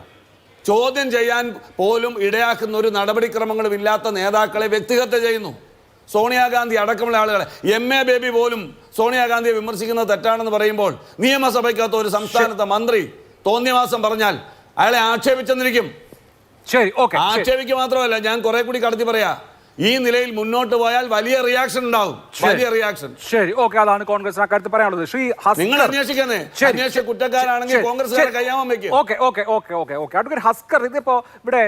ചോദ്യം ചെയ്യാൻ പോലും ഇടയാക്കുന്ന ഒരു നടപടിക്രമങ്ങളും ഇല്ലാത്ത നേതാക്കളെ വ്യക്തിഹത്യ ചെയ്യുന്നു. സോണിയാഗാന്ധി അടക്കമുള്ള ആളുകളെ, MA ബേബി പോലും സോണിയാഗാന്ധിയെ വിമർശിക്കുന്നത് തെറ്റാണെന്ന് പറയുമ്പോൾ നിയമസഭയ്ക്കകത്ത് ഒരു സംസ്ഥാനത്തെ മന്ത്രി തോന്നിയവാസം പറഞ്ഞാൽ അയാളെ ആക്ഷേപിച്ചെന്നിരിക്കും. ആക്ഷേപിക്കുക മാത്രമല്ല, ഞാൻ കുറെ കൂടി കടത്തി പറയാ, ഈ നിലയിൽ മുന്നോട്ട് പോയാൽ വലിയ റിയാക്ഷൻ ഉണ്ടാവും. ശരി, ഓക്കെ, അതാണ് കോൺഗ്രസ് അക്കാര്യത്തിൽ പറയാനുള്ളത്. നിങ്ങൾ അന്വേഷിക്കുന്നേ, കുറ്റക്കാരാണെങ്കിൽ കോൺഗ്രസ്സുകാരെ കയ്യാമം വെക്കും. അഡ്വക്കേറ്റ് ഹസ്കർ, ഇതിപ്പോ ഇവിടെ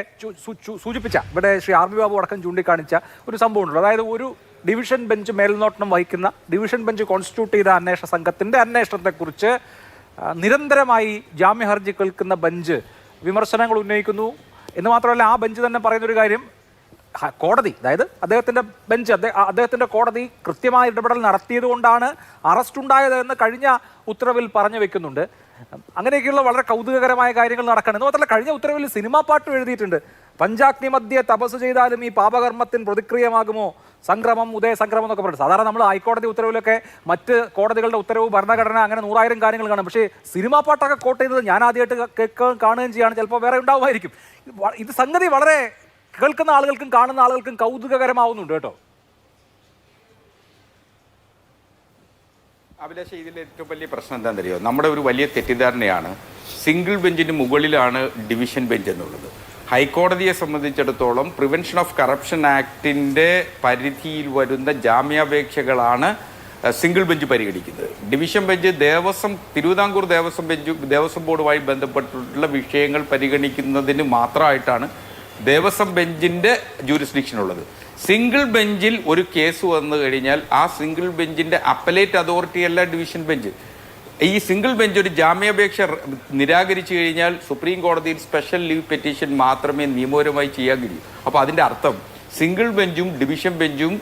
സൂചിപ്പിച്ച, ഇവിടെ ശ്രീ RV ബാബു അടക്കം ചൂണ്ടിക്കാണിച്ച ഒരു സംഭവം ഉണ്ടല്ലോ. അതായത് ഒരു ഡിവിഷൻ ബെഞ്ച് മേൽനോട്ടം വഹിക്കുന്ന, ഡിവിഷൻ ബെഞ്ച് കോൺസ്റ്റിറ്റ്യൂട്ട് ചെയ്ത അന്വേഷണ സംഘത്തിന്റെ അന്വേഷണത്തെക്കുറിച്ച് നിരന്തരമായി ജാമ്യ ഹർജി കേൾക്കുന്ന ബെഞ്ച് വിമർശനങ്ങൾ ഉന്നയിക്കുന്നു എന്ന് മാത്രമല്ല, ആ ബെഞ്ച് തന്നെ പറയുന്നൊരു കാര്യം, കോടതി, അതായത് അദ്ദേഹത്തിൻ്റെ ബെഞ്ച്, അദ്ദേഹത്തിൻ്റെ കോടതി കൃത്യമായ ഇടപെടൽ നടത്തിയത് കൊണ്ടാണ് അറസ്റ്റ് ഉണ്ടായത് എന്ന് കഴിഞ്ഞ ഉത്തരവിൽ പറഞ്ഞു വെക്കുന്നുണ്ട്. അങ്ങനെയൊക്കെയുള്ള വളരെ കൗതുകകരമായ കാര്യങ്ങൾ നടക്കണം. എന്ന് മാത്രമല്ല, കഴിഞ്ഞ ഉത്തരവിൽ സിനിമാ പാട്ടും എഴുതിയിട്ടുണ്ട്. പഞ്ചാഗ്നി മധ്യേ തപസ് ചെയ്താലും ഈ പാപകർമ്മത്തിന് പ്രതിക്രിയമാകുമോ, സംക്രമം ഉദയ സംക്രമം എന്നൊക്കെ പറയുന്നത്. സാധാരണ നമ്മൾ ഹൈക്കോടതി ഉത്തരവിലൊക്കെ മറ്റ് കോടതികളുടെ ഉത്തരവ്, ഭരണഘടന, അങ്ങനെ 100,000 കാര്യങ്ങൾ കാണും. പക്ഷേ സിനിമാ പാട്ടൊക്കെ കോട്ട് ചെയ്തത് ഞാൻ ആദ്യമായിട്ട് കാണുകയും ചെയ്യാണ്. ചിലപ്പോൾ വേറെ ഉണ്ടാവുമായിരിക്കും. ഇത് സംഗതി വളരെ കേൾക്കുന്ന ആളുകൾക്കും കാണുന്ന ആളുകൾക്കും കൗതുകകരമാവുന്നുണ്ട് കേട്ടോ. അഭിലാഷ്, ഇതിലെ ഏറ്റവും വലിയ പ്രശ്നം എന്താണെന്നറിയോ? നമ്മുടെ ഒരു വലിയ തെറ്റിദ്ധാരണയാണ് സിംഗിൾ ബെഞ്ചിന് മുകളിലാണ് ഡിവിഷൻ ബെഞ്ച് എന്നുള്ളത്. ഹൈക്കോടതിയെ സംബന്ധിച്ചിടത്തോളം പ്രിവെൻഷൻ ഓഫ് കറപ്ഷൻ ആക്ടിൻ്റെ പരിധിയിൽ വരുന്ന ജാമ്യാപേക്ഷകളാണ് സിംഗിൾ ബെഞ്ച് പരിഗണിക്കുന്നത്. ഡിവിഷൻ ബെഞ്ച് തിരുവിതാംകൂർ ദേവസ്വം ബോർഡുമായി ബന്ധപ്പെട്ടിട്ടുള്ള വിഷയങ്ങൾ പരിഗണിക്കുന്നതിന് മാത്രമായിട്ടാണ് ദേവസ്വം ബെഞ്ചിൻ്റെ ജൂറിസ്ഡിക്ഷൻ ഉള്ളത്. സിംഗിൾ ബെഞ്ചിൽ ഒരു കേസ് വന്നു കഴിഞ്ഞാൽ ആ സിംഗിൾ ബെഞ്ചിൻ്റെ അപ്പലേറ്റ് അതോറിറ്റി അല്ല ഡിവിഷൻ ബെഞ്ച്. ഈ സിംഗിൾ ബെഞ്ച് ഒരു ജാമ്യാപേക്ഷ നിരാകരിച്ചു കഴിഞ്ഞാൽ സുപ്രീം കോടതിയിൽ സ്പെഷ്യൽ ലീവ് പെറ്റീഷൻ മാത്രമേ നിയമപരമായി ചെയ്യാൻ കഴിയൂ. അപ്പോൾ അതിൻ്റെ അർത്ഥം സിംഗിൾ ബെഞ്ചും ഡിവിഷൻ ബെഞ്ചും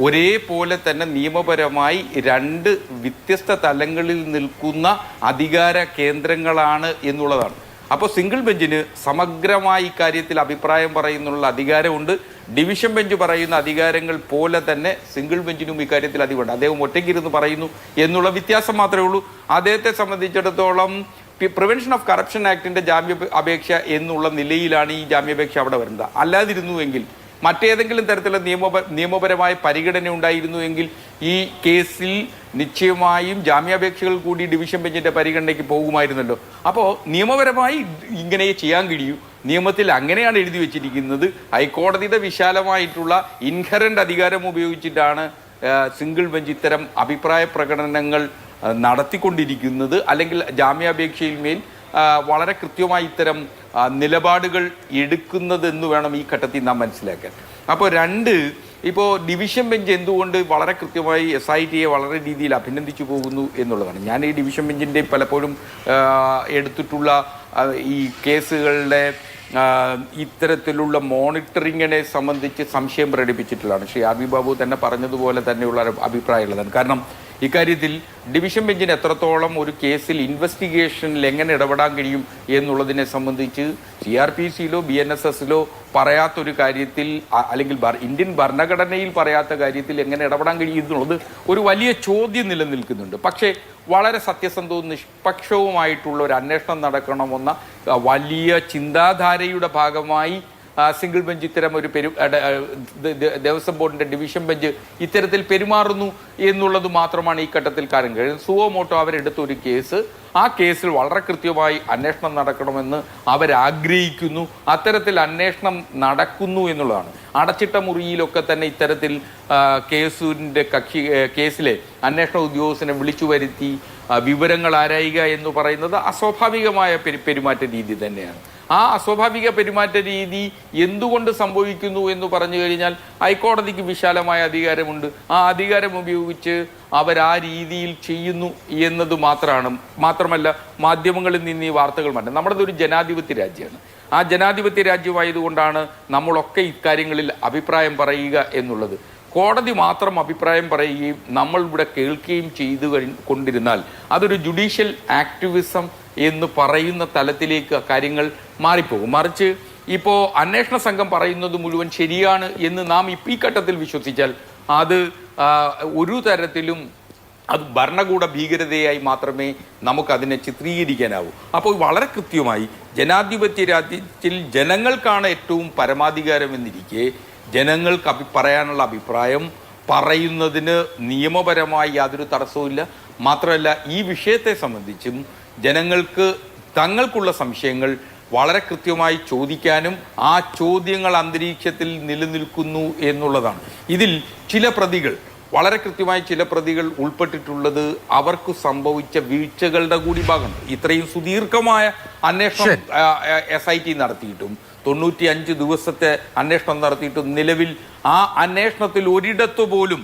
ഒരേപോലെ തന്നെ നിയമപരമായി രണ്ട് വ്യത്യസ്ത തലങ്ങളിൽ നിൽക്കുന്ന അധികാര കേന്ദ്രങ്ങളാണ് എന്നുള്ളതാണ്. അപ്പോൾ സിംഗിൾ ബെഞ്ചിന് സമഗ്രമായി ഇക്കാര്യത്തിൽ അഭിപ്രായം പറയുന്നുള്ള അധികാരമുണ്ട്. ഡിവിഷൻ ബെഞ്ച് പറയുന്ന അധികാരങ്ങൾ പോലെ തന്നെ സിംഗിൾ ബെഞ്ചിനും ഇക്കാര്യത്തിൽ അധികമുണ്ട്. അദ്ദേഹം ഒറ്റയ്ക്കിരുന്ന് പറയുന്നു എന്നുള്ള വ്യത്യാസം മാത്രമേ ഉള്ളൂ. അദ്ദേഹത്തെ സംബന്ധിച്ചിടത്തോളം പ്രിവെൻഷൻ ഓഫ് കറപ്ഷൻ ആക്ടിൻ്റെ അപേക്ഷ എന്നുള്ള നിലയിലാണ് ഈ ജാമ്യാപേക്ഷ അവിടെ വരുന്നത്. അല്ലാതിരുന്നുവെങ്കിൽ മറ്റേതെങ്കിലും തരത്തിലുള്ള നിയമപരമായ പരിഗണന ഉണ്ടായിരുന്നുവെങ്കിൽ ഈ കേസിൽ നിശ്ചയമായും ജാമ്യാപേക്ഷകൾ കൂടി ഡിവിഷൻ ബെഞ്ചിൻ്റെ പരിഗണനയ്ക്ക് പോകുമായിരുന്നല്ലോ. അപ്പോൾ നിയമപരമായി ഇങ്ങനെ ചെയ്യാൻ കഴിയൂ. നിയമത്തിൽ അങ്ങനെയാണ് എഴുതി വെച്ചിരിക്കുന്നത്. ഹൈക്കോടതിയുടെ വിശാലമായിട്ടുള്ള ഇൻഹറന്റ് അധികാരം ഉപയോഗിച്ചിട്ടാണ് സിംഗിൾ ബെഞ്ച് ഇത്തരം അഭിപ്രായ പ്രകടനങ്ങൾ നടത്തിക്കൊണ്ടിരിക്കുന്നത്. അല്ലെങ്കിൽ ജാമ്യാപേക്ഷയിൽ മേൽ വളരെ കൃത്യമായി ഇത്തരം നിലപാടുകൾ എടുക്കുന്നതെന്ന് വേണം ഈ ഘട്ടത്തിൽ നാം മനസ്സിലാക്കാൻ. അപ്പോൾ ഇപ്പോൾ ഡിവിഷൻ ബെഞ്ച് എന്തുകൊണ്ട് വളരെ കൃത്യമായി SITയെ വളരെ രീതിയിൽ അഭിനന്ദിച്ചു പോകുന്നു എന്നുള്ളതാണ്. ഞാൻ ഈ ഡിവിഷൻ ബെഞ്ചിൻ്റെ പലപ്പോഴും എടുത്തിട്ടുള്ള ഈ കേസുകളുടെ ഇത്തരത്തിലുള്ള മോണിറ്ററിങ്ങിനെ സംബന്ധിച്ച് സംശയം പ്രകടിപ്പിച്ചിട്ടുള്ളതാണ്. ശ്രീ RV ബാബു തന്നെ പറഞ്ഞതുപോലെ തന്നെയുള്ള അഭിപ്രായമുള്ളതാണ്. കാരണം ഇക്കാര്യത്തിൽ ഡിവിഷൻ ബെഞ്ചിന് എത്രത്തോളം ഒരു കേസിൽ ഇൻവെസ്റ്റിഗേഷനിൽ എങ്ങനെ ഇടപെടാൻ കഴിയും എന്നുള്ളതിനെ സംബന്ധിച്ച് CRPCയിലോ BNSSലോ പറയാത്തൊരു കാര്യത്തിൽ, അല്ലെങ്കിൽ ഇന്ത്യൻ ഭരണഘടനയിൽ പറയാത്ത കാര്യത്തിൽ എങ്ങനെ ഇടപെടാൻ കഴിയും എന്നുള്ളത് ഒരു വലിയ ചോദ്യം നിലനിൽക്കുന്നുണ്ട്. പക്ഷേ വളരെ സത്യസന്ധവും നിഷ്പക്ഷവുമായിട്ടുള്ള ഒരു അന്വേഷണം നടക്കണമെന്ന വലിയ ചിന്താധാരയുടെ ഭാഗമായി സിംഗിൾ ബെഞ്ച് ഇത്തരം ഒരു ദേവസ്വം ബോർഡിൻ്റെ ഡിവിഷൻ ബെഞ്ച് ഇത്തരത്തിൽ പെരുമാറുന്നു എന്നുള്ളത് മാത്രമാണ് ഈ ഘട്ടത്തിൽ കാര്യം കഴിയുന്നത്. സുവോ മോട്ടോ അവരെടുത്തൊരു കേസ്, ആ കേസിൽ വളരെ കൃത്യമായി അന്വേഷണം നടക്കണമെന്ന് അവരാഗ്രഹിക്കുന്നു. അത്തരത്തിൽ അന്വേഷണം നടക്കുന്നു എന്നുള്ളതാണ്. അടച്ചിട്ട മുറിയിലൊക്കെ തന്നെ ഇത്തരത്തിൽ കേസിലെ അന്വേഷണ ഉദ്യോഗസ്ഥനെ വിളിച്ചു വരുത്തി വിവരങ്ങൾ ആരായുക എന്ന് പറയുന്നത് അസ്വാഭാവികമായ പെരുമാറ്റ രീതി തന്നെയാണ്. ആ അസ്വാഭാവിക പെരുമാറ്റ രീതി എന്തുകൊണ്ട് സംഭവിക്കുന്നു എന്ന് പറഞ്ഞു കഴിഞ്ഞാൽ ഹൈക്കോടതിക്ക് വിശാലമായ അധികാരമുണ്ട്. ആ അധികാരം ഉപയോഗിച്ച് ആ രീതിയിൽ ചെയ്യുന്നു എന്നത് മാത്രമല്ല മാധ്യമങ്ങളിൽ നിന്ന് ഈ വാർത്തകൾ മാറ്റും. നമ്മുടെ ഒരു ജനാധിപത്യ രാജ്യമാണ്. ആ ജനാധിപത്യ രാജ്യമായതുകൊണ്ടാണ് നമ്മളൊക്കെ ഇക്കാര്യങ്ങളിൽ അഭിപ്രായം പറയുക എന്നുള്ളത്. കോടതി മാത്രം അഭിപ്രായം പറയുകയും നമ്മൾ ഇവിടെ കേൾക്കുകയും ചെയ്തു കൊണ്ടിരുന്നാൽ അതൊരു ജുഡീഷ്യൽ ആക്ടിവിസം എന്ന് പറയുന്ന തലത്തിലേക്ക് കാര്യങ്ങൾ മാറിപ്പോകും. മറിച്ച് ഇപ്പോൾ അന്വേഷണ സംഘം പറയുന്നത് മുഴുവൻ ശരിയാണ് എന്ന് നാം ഈ ഘട്ടത്തിൽ വിശ്വസിച്ചാൽ അത് ഒരു തരത്തിലും അത് ഭരണകൂട ഭീകരതയായി മാത്രമേ നമുക്കതിനെ ചിത്രീകരിക്കാനാവൂ. അപ്പോൾ വളരെ കൃത്യമായി ജനാധിപത്യ രാജ്യത്തിൽ ജനങ്ങൾക്കാണ് ഏറ്റവും പരമാധികാരമെന്നിരിക്കെ ജനങ്ങൾക്ക് പറയാനുള്ള അഭിപ്രായം പറയുന്നതിന് നിയമപരമായി യാതൊരു തടസ്സവുമില്ല. മാത്രമല്ല ഈ വിഷയത്തെ സംബന്ധിച്ചും ജനങ്ങൾക്ക് തങ്ങൾക്കുള്ള സംശയങ്ങൾ വളരെ കൃത്യമായി ചോദിക്കാനും ആ ചോദ്യങ്ങൾ അന്തരീക്ഷത്തിൽ നിലനിൽക്കുന്നു എന്നുള്ളതാണ്. ഇതിൽ വളരെ കൃത്യമായി ചില പ്രതികൾ ഉൾപ്പെട്ടിട്ടുള്ളത് അവർക്ക് സംഭവിച്ച വീഴ്ചകളുടെ കൂടി ഭാഗമുണ്ട്. ഇത്രയും സുദീർഘമായ അന്വേഷണം SIT നടത്തിയിട്ടും 95 ദിവസത്തെ അന്വേഷണം നടത്തിയിട്ടും നിലവിൽ ആ അന്വേഷണത്തിൽ ഒരിടത്തു പോലും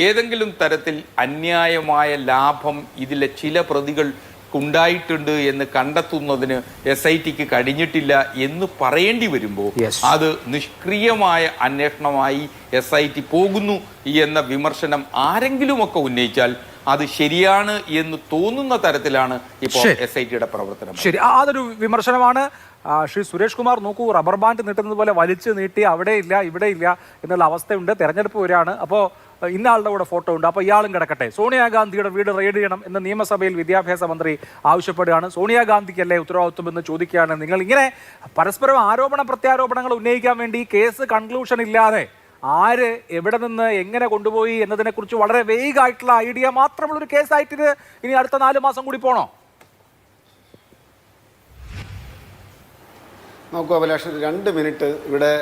ഏതെങ്കിലും തരത്തിൽ അന്യായമായ ലാഭം ഇതിലെ ചില പ്രതികൾ ഉണ്ടായിട്ടുണ്ട് എന്ന് കണ്ടെത്തുന്നതിന് SITക്ക് കഴിഞ്ഞിട്ടില്ല എന്ന് പറയേണ്ടി വരുമ്പോൾ അത് നിഷ്ക്രിയമായ അന്വേഷണമായി SIT പോകുന്നു എന്ന വിമർശനം ആരെങ്കിലുമൊക്കെ ഉന്നയിച്ചാൽ അത് ശരിയാണ് എന്ന് തോന്നുന്ന തരത്തിലാണ് ഇപ്പോൾ ശരി. SITയുടെ പ്രവർത്തനം. ശരി, അതൊരു വിമർശനമാണ്. ശ്രീ സുരേഷ് കുമാർ നോക്കൂ, റബ്ബർ ബാൻഡ് നീട്ടുന്നത് പോലെ വലിച്ചു നീട്ടി അവിടെ ഇല്ല ഇവിടെ ഇല്ല എന്നുള്ള അവസ്ഥയുണ്ട്. തെരഞ്ഞെടുപ്പ് വരികയാണ്. അപ്പോൾ ഇന്ന ആളുടെ കൂടെ ഫോട്ടോ ഉണ്ട്, അപ്പോൾ ഇയാളും കിടക്കട്ടെ. സോണിയാഗാന്ധിയുടെ വീട് റെയ്ഡ് ചെയ്യണം എന്ന് നിയമസഭയിൽ വിദ്യാഭ്യാസ മന്ത്രി ആവശ്യപ്പെടുകയാണ്. സോണിയാഗാന്ധിക്കല്ലേ ഉത്തരവാദിത്വം എന്ന് ചോദിക്കുകയാണ്. നിങ്ങൾ ഇങ്ങനെ പരസ്പരം ആരോപണ പ്രത്യാരോപണങ്ങൾ ഉന്നയിക്കാൻ വേണ്ടി കേസ് കൺക്ലൂഷൻ ഇല്ലാതെ ആര് എവിടെ നിന്ന് എങ്ങനെ കൊണ്ടുപോയി എന്നതിനെക്കുറിച്ച് വളരെ വേഗമായിട്ടുള്ള ഐഡിയ മാത്രമുള്ളൊരു കേസായിട്ട് ഇത് ഇനി അടുത്ത 4 മാസം കൂടി പോകണോ? നോക്കൂ അഭിലാഷ്, 2 മിനിറ്റ് ഇവിടെ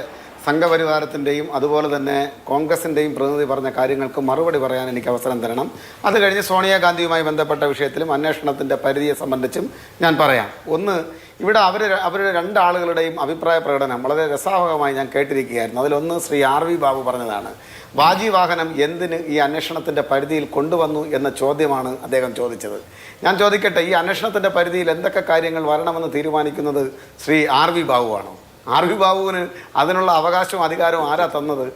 സംഘപരിവാരത്തിൻ്റെയും അതുപോലെ തന്നെ കോൺഗ്രസിൻ്റെയും പ്രതിനിധി പറഞ്ഞ കാര്യങ്ങൾക്ക് മറുപടി പറയാൻ എനിക്ക് അവസരം തരണം. അത് കഴിഞ്ഞ് സോണിയാഗാന്ധിയുമായി ബന്ധപ്പെട്ട വിഷയത്തിലും അന്വേഷണത്തിൻ്റെ പരിധിയെ സംബന്ധിച്ചും ഞാൻ പറയാം. ഒന്ന്, ഇവിടെ അവരുടെ 2 ആളുകളുടെയും അഭിപ്രായ പ്രകടനം വളരെ രസാവഹമായി ഞാൻ കേട്ടിരിക്കുകയായിരുന്നു. അതിലൊന്ന് ശ്രീ RV ബാബു പറഞ്ഞതാണ്. വാജി വാഹനം എന്തിന് ഈ അന്വേഷണത്തിൻ്റെ പരിധിയിൽ കൊണ്ടുവന്നു എന്ന ചോദ്യമാണ് അദ്ദേഹം ചോദിച്ചത്. ഞാൻ ചോദിക്കട്ടെ, ഈ അന്വേഷണത്തിൻ്റെ പരിധിയിൽ എന്തൊക്കെ കാര്യങ്ങൾ വരണമെന്ന് തീരുമാനിക്കുന്നത് ശ്രീ RV ബാബുവാണോ? RV ബാബുവിന് അതിനുള്ള അവകാശവും അധികാരവും ആരാ തന്നത്?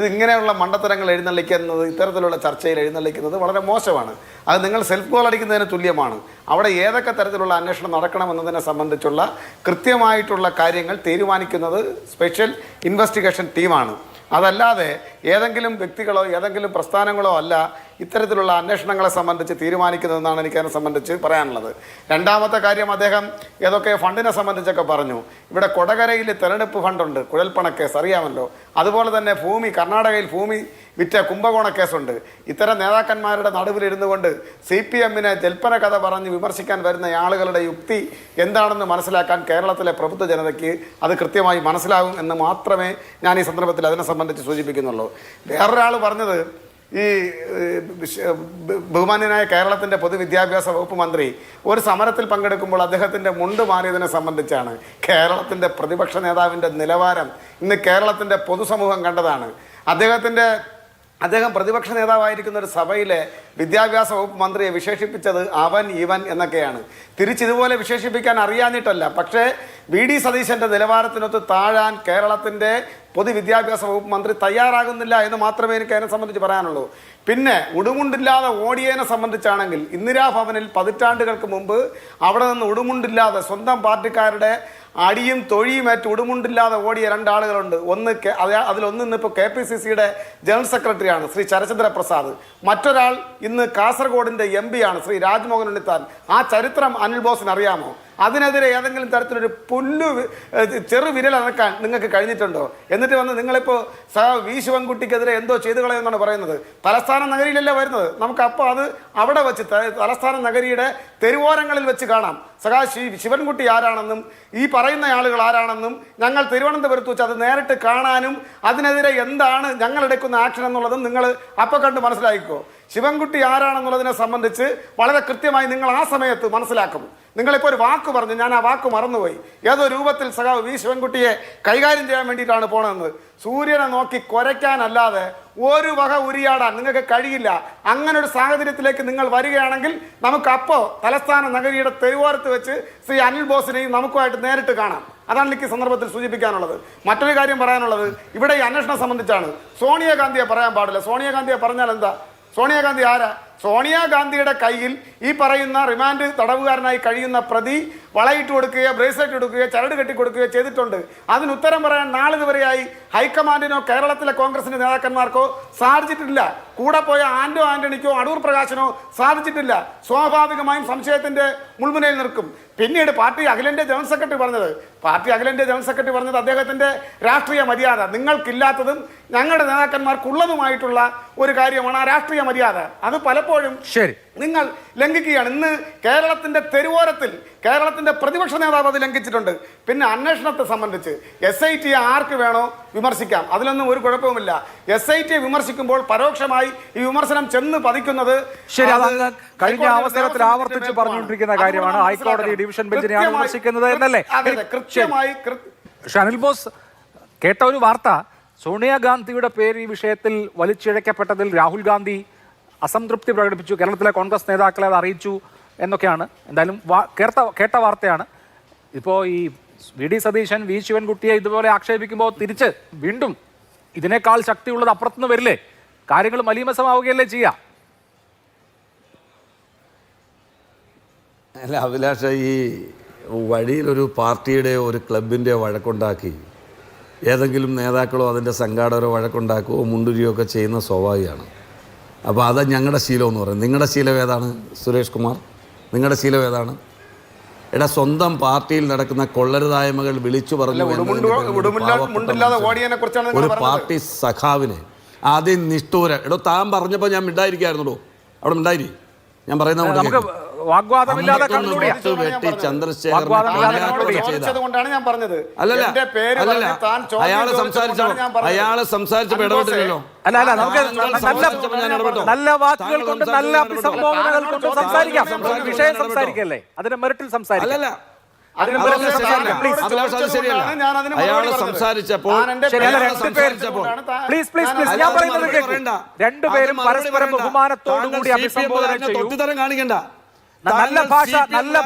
ഇങ്ങനെയുള്ള മണ്ടത്തരങ്ങൾ എഴുന്നള്ളിക്കുന്നത്, ഇത്തരത്തിലുള്ള ചർച്ചയിൽ എഴുന്നള്ളിക്കുന്നത് വളരെ മോശമാണ്. അത് നിങ്ങൾ സെൽഫ് ഗോൾ അടിക്കുന്നതിന് തുല്യമാണ്. അവിടെ ഏതൊക്കെ തരത്തിലുള്ള അന്വേഷണം നടക്കണമെന്നതിനെ സംബന്ധിച്ചുള്ള കൃത്യമായിട്ടുള്ള കാര്യങ്ങൾ തീരുമാനിക്കുന്നത് സ്പെഷ്യൽ ഇൻവെസ്റ്റിഗേഷൻ ടീമാണ്. അതല്ലാതെ ഏതെങ്കിലും വ്യക്തികളോ ഏതെങ്കിലും പ്രസ്ഥാനങ്ങളോ അല്ല ഇത്തരത്തിലുള്ള അന്വേഷണങ്ങളെ സംബന്ധിച്ച് തീരുമാനിക്കുന്നതെന്നാണ് എനിക്കതിനെ സംബന്ധിച്ച് പറയാനുള്ളത്. രണ്ടാമത്തെ കാര്യം, അദ്ദേഹം ഏതൊക്കെ ഫണ്ടിനെ സംബന്ധിച്ചൊക്കെ പറഞ്ഞു. ഇവിടെ കൊടകരയിൽ തെരഞ്ഞെടുപ്പ് ഫണ്ടുണ്ട്, കുഴൽപ്പണക്കേസ് അറിയാമല്ലോ. അതുപോലെ തന്നെ കർണാടകയിൽ ഭൂമി വിറ്റ കുംഭകോണ കേസുണ്ട്. ഇത്തരം നേതാക്കന്മാരുടെ നടുവിലിരുന്നു കൊണ്ട് CPM-നെ ജൽപ്പന കഥ പറഞ്ഞ് വിമർശിക്കാൻ വരുന്ന ആളുകളുടെ യുക്തി എന്താണെന്ന് മനസ്സിലാക്കാൻ കേരളത്തിലെ പ്രബുദ്ധ ജനതയ്ക്ക് അത് കൃത്യമായി മനസ്സിലാകും എന്ന് മാത്രമേ ഞാൻ ഈ സന്ദർഭത്തിൽ അതിനെ സംബന്ധിച്ച് സൂചിപ്പിക്കുന്നുള്ളൂ. വേറൊരാൾ പറഞ്ഞത്, ഈ ബഹുമാന്യനായ കേരളത്തിൻ്റെ പൊതുവിദ്യാഭ്യാസ വകുപ്പ് മന്ത്രി ഒരു സമരത്തിൽ പങ്കെടുക്കുമ്പോൾ അദ്ദേഹത്തിൻ്റെ മുണ്ട് മാറിയതിനെ സംബന്ധിച്ചാണ്. കേരളത്തിൻ്റെ പ്രതിപക്ഷ നേതാവിൻ്റെ നിലവാരം ഇന്ന് കേരളത്തിൻ്റെ പൊതുസമൂഹം കണ്ടതാണ്. അദ്ദേഹം പ്രതിപക്ഷ നേതാവായിരിക്കുന്ന ഒരു സഭയിലെ വിദ്യാഭ്യാസ വകുപ്പ് മന്ത്രിയെ വിശേഷിപ്പിച്ചത് അവൻ ഇവൻ എന്നൊക്കെയാണ്. തിരിച്ചിതുപോലെ വിശേഷിപ്പിക്കാൻ അറിയാഞ്ഞിട്ടല്ല, പക്ഷേ VD സതീശൻ്റെ നിലവാരത്തിനൊത്ത് താഴാൻ കേരളത്തിൻ്റെ പൊതുവിദ്യാഭ്യാസ വകുപ്പ് മന്ത്രി തയ്യാറാകുന്നില്ല എന്ന് മാത്രമേ എനിക്ക് അതിനെ സംബന്ധിച്ച് പറയാനുള്ളൂ. പിന്നെ ഉടുമുണ്ടില്ലാതെ ഓടിയതിനെ സംബന്ധിച്ചാണെങ്കിൽ ഇന്ദിരാഭവനിൽ പതിറ്റാണ്ടുകൾക്ക് മുമ്പ് അവിടെ നിന്ന് ഉടുമുണ്ടില്ലാതെ സ്വന്തം പാർട്ടിക്കാരുടെ അടിയും തൊഴിയുമേറ്റ് ഉടുമുണ്ടില്ലാതെ ഓടിയ 2 ആളുകളുണ്ട്. അതിലൊന്ന് ഇന്നിപ്പോൾ KPCCയുടെ ജനറൽ സെക്രട്ടറിയാണ് ശ്രീ ചരചന്ദ്ര പ്രസാദ്. മറ്റൊരാൾ ഇന്ന് കാസർഗോഡിൻ്റെ MP ആണ് ശ്രീ രാജ്മോഹൻ ഉണ്ണിത്താൻ. ആ ചരിത്രം അനിൽ ബോസിന് അറിയാമോ? അതിനെതിരെ ഏതെങ്കിലും തരത്തിലൊരു ചെറു വിരലനക്കാൻ നിങ്ങൾക്ക് കഴിഞ്ഞിട്ടുണ്ടോ? എന്നിട്ട് വന്ന് നിങ്ങളിപ്പോൾ V ശിവൻകുട്ടിക്കെതിരെ എന്തോ ചെയ്തു കളയെന്നാണ് പറയുന്നത്. തലസ്ഥാന നഗരിയിലല്ലേ വരുന്നത്. നമുക്കപ്പോൾ അത് അവിടെ വെച്ച് തലസ്ഥാന നഗരിയുടെ തെരുവോരങ്ങളിൽ വെച്ച് കാണാം. ശിവൻകുട്ടി ആരാണെന്നും ഈ പറയുന്ന ആളുകൾ ആരാണെന്നും ഞങ്ങൾ തിരുവനന്തപുരത്ത് വെച്ച് അത് നേരിട്ട് കാണാനും അതിനെതിരെ എന്താണ് ഞങ്ങൾ എടുക്കുന്ന ആക്ഷൻ എന്നുള്ളതും നിങ്ങൾ അപ്പോൾ കണ്ട് മനസ്സിലാക്കിക്കോ. ശിവൻകുട്ടി ആരാണെന്നുള്ളതിനെ സംബന്ധിച്ച് വളരെ കൃത്യമായി നിങ്ങൾ ആ സമയത്ത് മനസ്സിലാക്കും. നിങ്ങളിപ്പോൾ ഒരു വാക്ക് പറഞ്ഞു, ഞാൻ ആ വാക്ക് മറന്നുപോയി. ഏതോ രൂപത്തിൽ V ശിവൻകുട്ടിയെ കൈകാര്യം ചെയ്യാൻ വേണ്ടിയിട്ടാണ് പോണതെന്ന്. സൂര്യനെ നോക്കി കുരയ്ക്കാനല്ലാതെ ഒരു വക ഉരിയാടാൻ നിങ്ങൾക്ക് കഴിയില്ല. അങ്ങനെ ഒരു സാഹചര്യത്തിലേക്ക് നിങ്ങൾ വരികയാണെങ്കിൽ നമുക്ക് അപ്പോൾ തലസ്ഥാന നഗരിയുടെ തെരുവോരത്ത് വെച്ച് ശ്രീ അനിൽ ബോസിനെയും നമുക്കുമായിട്ട് നേരിട്ട് കാണാം. അതാണ് എനിക്ക് സന്ദർഭത്തിൽ സൂചിപ്പിക്കാനുള്ളത്. മറ്റൊരു കാര്യം പറയാനുള്ളത്, ഇവിടെ ഈ അന്വേഷണം സംബന്ധിച്ചാണ്. സോണിയാഗാന്ധിയെ പറയാൻ പാടില്ല. സോണിയാഗാന്ധിയെ പറഞ്ഞാൽ എന്താ? സോണിയാഗാന്ധി ആരാ? സോണിയാഗാന്ധിയുടെ കയ്യിൽ ഈ പറയുന്ന റിമാൻഡ് തടവുകാരനായി കഴിയുന്ന പ്രതി വളയിട്ട് കൊടുക്കുകയോ ബ്രേസ്ലെറ്റ് കൊടുക്കുകയോ ചരട് കെട്ടിക്കൊടുക്കുകയോ ചെയ്തിട്ടുണ്ട്. അതിന് ഉത്തരം പറയാൻ നാളിതുവരെയായി ഹൈക്കമാൻഡിനോ കേരളത്തിലെ കോൺഗ്രസിന്റെ നേതാക്കന്മാർക്കോ സാധിച്ചിട്ടില്ല. കൂടെ പോയ ആന്റണിക്കോ അടൂർ പ്രകാശനോ സാധിച്ചിട്ടില്ല. സ്വാഭാവികമായും സംശയത്തിന്റെ മുൾമുനയിൽ നിൽക്കും. പിന്നീട് അഖിലേന്ത്യാ ജനറൽ സെക്രട്ടറി പറഞ്ഞത് അദ്ദേഹത്തിന്റെ രാഷ്ട്രീയ മര്യാദ നിങ്ങൾക്കില്ലാത്തതും ഞങ്ങളുടെ നേതാക്കന്മാർക്കുള്ളതുമായിട്ടുള്ള ഒരു കാര്യമാണ് ആ രാഷ്ട്രീയ മര്യാദ. അത് പലപ്പോഴും നിങ്ങൾ ലംഘിക്കുകയാണ്. ഇന്ന് കേരളത്തിന്റെ തെരുവോരത്തിൽ കേരളത്തിന്റെ പ്രതിപക്ഷ നേതാവ് അത് ലംഘിച്ചിട്ടുണ്ട്. പിന്നെ അന്വേഷണത്തെ സംബന്ധിച്ച് SIT ആർക്ക് വേണോ വിമർശിക്കാം, അതിലൊന്നും ഒരു കുഴപ്പവുമില്ല. SIT വിമർശിക്കുമ്പോൾ പരോക്ഷമായി ഈ വിമർശനം ചെന്ന് പതിക്കുന്നത് കഴിഞ്ഞ അവസരത്തിൽ ആവർത്തിച്ച് പറഞ്ഞുകൊണ്ടിരിക്കുന്ന കാര്യമാണ്. ഹൈക്കോടതി ഡിവിഷൻ ബെഞ്ചിനെയാണ് വിമർശിക്കുന്നത് എന്നല്ലേ? കൃത്യമായി അനിൽ ബോസ് കേട്ട ഒരു വാർത്ത, സോണിയാഗാന്ധിയുടെ പേര് ഈ വിഷയത്തിൽ വലിച്ചിഴക്കപ്പെട്ടതിൽ രാഹുൽ ഗാന്ധി അസംതൃപ്തി പ്രകടിപ്പിച്ചു, കേരളത്തിലെ കോൺഗ്രസ് നേതാക്കളെ അത് അറിയിച്ചു എന്നൊക്കെയാണ്. എന്തായാലും കേട്ട വാർത്തയാണ്. ഇപ്പോൾ ഈ VD സതീശൻ V ശിവൻകുട്ടിയെ ഇതുപോലെ ആക്ഷേപിക്കുമ്പോൾ തിരിച്ച് വീണ്ടും ഇതിനേക്കാൾ ശക്തിയുള്ളത് അപ്പുറത്തുനിന്ന് വരില്ലേ? കാര്യങ്ങൾ മലീമസമാവുകയല്ലേ ചെയ്യുക? അല്ല അഭിലാഷ, ഈ വഴിയിലൊരു പാർട്ടിയുടെയോ ഒരു ക്ലബിൻ്റെയോ വഴക്കുണ്ടാക്കി ഏതെങ്കിലും നേതാക്കളോ അതിൻ്റെ സംഘാടകരോ വഴക്കുണ്ടാക്കുകയോ മുണ്ടുരിയോ ഒക്കെ ചെയ്യുന്ന സ്വാഭാവികമാണ്. അപ്പോൾ അത് ഞങ്ങളുടെ ശീലം എന്ന് പറയുന്നത്. നിങ്ങളുടെ ശീലം ഏതാണ് സുരേഷ് കുമാർ? നിങ്ങളുടെ ശീലം ഏതാണ്? എടാ, സ്വന്തം പാർട്ടിയിൽ നടക്കുന്ന കൊള്ളരുതായ്മകൾ വിളിച്ചു പറഞ്ഞു ഒരു പാർട്ടി സഖാവിനെ ആദ്യം നിഷ്ഠൂരം. എടോ, താൻ പറഞ്ഞപ്പോൾ ഞാൻ മിണ്ടായിരിക്കായിരുന്നുള്ളൂ. അവിടെ മിണ്ടായിരി. ഞാൻ പറയുന്നത് വാഗ്വാദമില്ലാതെ വെട്ടി ചന്ദ്രശേഖരൻ അയാളെ സംസാരിച്ചപ്പോ ഇടപെട്ടില്ലല്ലോ. നല്ല വാക്കുകൾ കൊണ്ട് നല്ല അഭിസംബോധനകൾ കൊണ്ട് സംസാരിക്കാം. വിഷയം സംസാരിക്കല്ലേ, അതിന്റെ മെറിറ്റിൽ സംസാരിക്കാം. അയാളെ സംസാരിച്ചപ്പോൾ രണ്ടുപേരും പരസ്പരം ബഹുമാനത്തോടുകൂടി അഭിസംബോധന തൊട്ടിത്തരം കാണിക്കണ്ട. നല്ല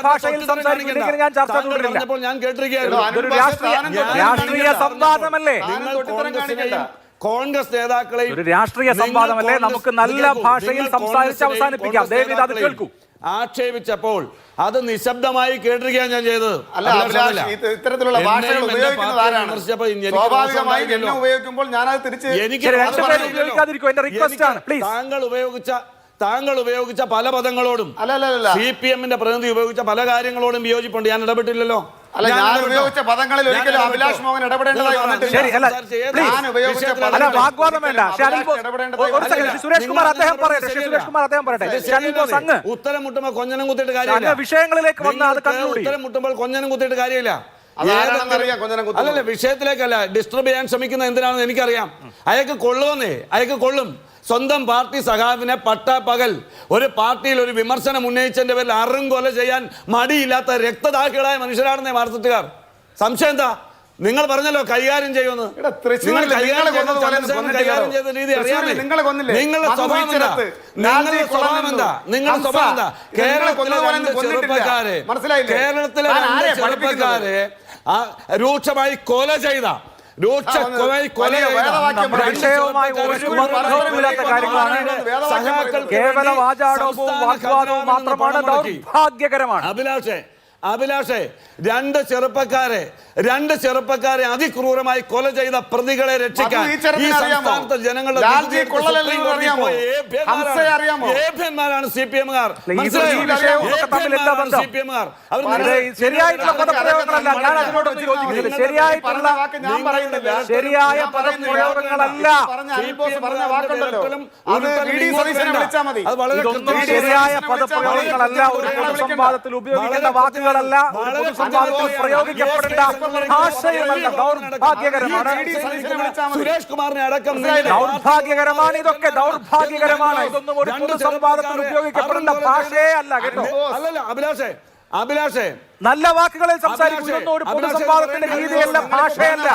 ഭാഷയിൽ സംസാരിക്കുന്നെങ്കിൽ ഞാൻ ചർച്ച തുടരില്ല. ഞാൻ കേട്ടിരിക്കുകയായിരുന്നു. രാഷ്ട്രീയ സംവാദമല്ലേ, കോൺഗ്രസ് നേതാക്കളെയും ഒരു രാഷ്ട്രീയ സംവാദമല്ലേ, നമുക്ക് നല്ല ഭാഷയിൽ സംസാരിച്ച് അവസാനിപ്പിക്കാം. ദയവേത് അത് കേൾക്കൂ. ആക്ഷേപിച്ചപ്പോൾ അത് നിശബ്ദമായി കേട്ടിരിക്കുകയാണ് ഞാൻ ചെയ്തത്. ഇത്തരത്തിലുള്ള ഭാഷകൾ ഉപയോഗിക്കുന്നത് ആരാണ്? സ്വാഭാവികമായി എന്നെ ഉപയോഗിക്കുമ്പോൾ ഞാനത് തിരിച്ച് താങ്കൾ ഉപയോഗിച്ച പല പദങ്ങളോടും CPM-ന്റെ പ്രതിനിധി ഉപയോഗിച്ച പല കാര്യങ്ങളോടും വിയോജിപ്പുണ്ട്. ഞാൻ ഇടപെട്ടില്ലല്ലോ. ഞാൻ ഉപയോഗിച്ച പദങ്ങളിൽ ഒരിക്കലും അഭിലാഷ് മോഹൻ ഇടപെടേണ്ടതായി വന്നിട്ടില്ല. സുരേഷ് കുമാർ അദ്ദേഹം പറയട്ടെ. ഉത്തരം മുട്ടുമ്പോൾ കൊഞ്ഞനം കുത്തിയിട്ട് കാര്യമില്ല. വിഷയങ്ങളിലേക്ക് ഉത്തരം മുട്ടുമ്പോൾ കൊഞ്ഞനം കുത്തിയിട്ട് കാര്യമില്ല. അല്ലല്ല, വിഷയത്തിലേക്കല്ല ഡിസ്റ്റർബ് ചെയ്യാൻ ശ്രമിക്കുന്ന എന്തിനാണെന്ന് എനിക്കറിയാം. അയാൾക്ക് കൊള്ളും. സ്വന്തം പാർട്ടി സഖാവിനെ പട്ടാപ്പകൽ ഒരു പാർട്ടിയിൽ ഒരു വിമർശനം ഉന്നയിച്ചതിന്റെ പേരിൽ അറുംകൊല ചെയ്യാൻ മടിയില്ലാത്ത രക്തദാഹികളായ മനുഷ്യരാണെന്നേ വാർത്തക്കാർ. സംശയം എന്താ? നിങ്ങൾ പറഞ്ഞല്ലോ കൈകാര്യം ചെയ്യുമെന്ന്. കൈകാര്യം ചെയ്ത രീതി അറിയാമേ. നിങ്ങളുടെ സ്വഭാവം എന്താ? കേരളത്തിലെ രണ്ട് ചെറുപ്പക്കാരെ രൂക്ഷമായി കൊല ചെയ്ത കേവല വാചാടവും വാഗ്വാദവും മാത്രമാണ് ദൗർഭാഗ്യകരമാണ്. അഭിലാഷേ, രണ്ട് ചെറുപ്പക്കാരെ അതിക്രൂരമായി കൊല ചെയ്ത പ്രതികളെ രക്ഷിക്കാൻ ഈ സംസ്ഥാനത്തെ ജനങ്ങളുടെ ഏഭ്യന്മാരാണ് CPM-കാർ. ശരിയായിട്ടുള്ള പദപ്രയോഗങ്ങളല്ല ഞാൻ അതിനോട് യോജിക്കുന്നില്ല. ശരിയായ പദപ്രയോഗങ്ങളല്ല. ശരിയായ പദപ്രയോഗങ്ങളല്ല. ഒരു പൊതുസംവാദത്തിൽ ഉപയോഗിക്കേണ്ട വാക്കുകളല്ല, പൊതുസംവാദത്തിൽ പ്രയോഗിക്കപ്പെടേണ്ട ഭാഷയുമല്ല. ദൗർഭാഗ്യകരമാണ്. സുരേഷ് കുമാറിനെ അടക്കം ദൗർഭാഗ്യകരമാണ്. ഇതൊക്കെ ദൗർഭാഗ്യകരമാണ്. ഇതൊന്നും ഒരു പൊതുസംവാദത്തിൽ ഉപയോഗിക്കപ്പെടേണ്ട ഭാഷയേ അല്ല. കേട്ടോ, അല്ലല്ല അഭിലാഷേ, നല്ല വാക്കുകളിൽ സംസാരിക്കുന്നു. ഒരു പൊതുസംവാദത്തിന്റെ രീതിയല്ല, ഭാഷയല്ല.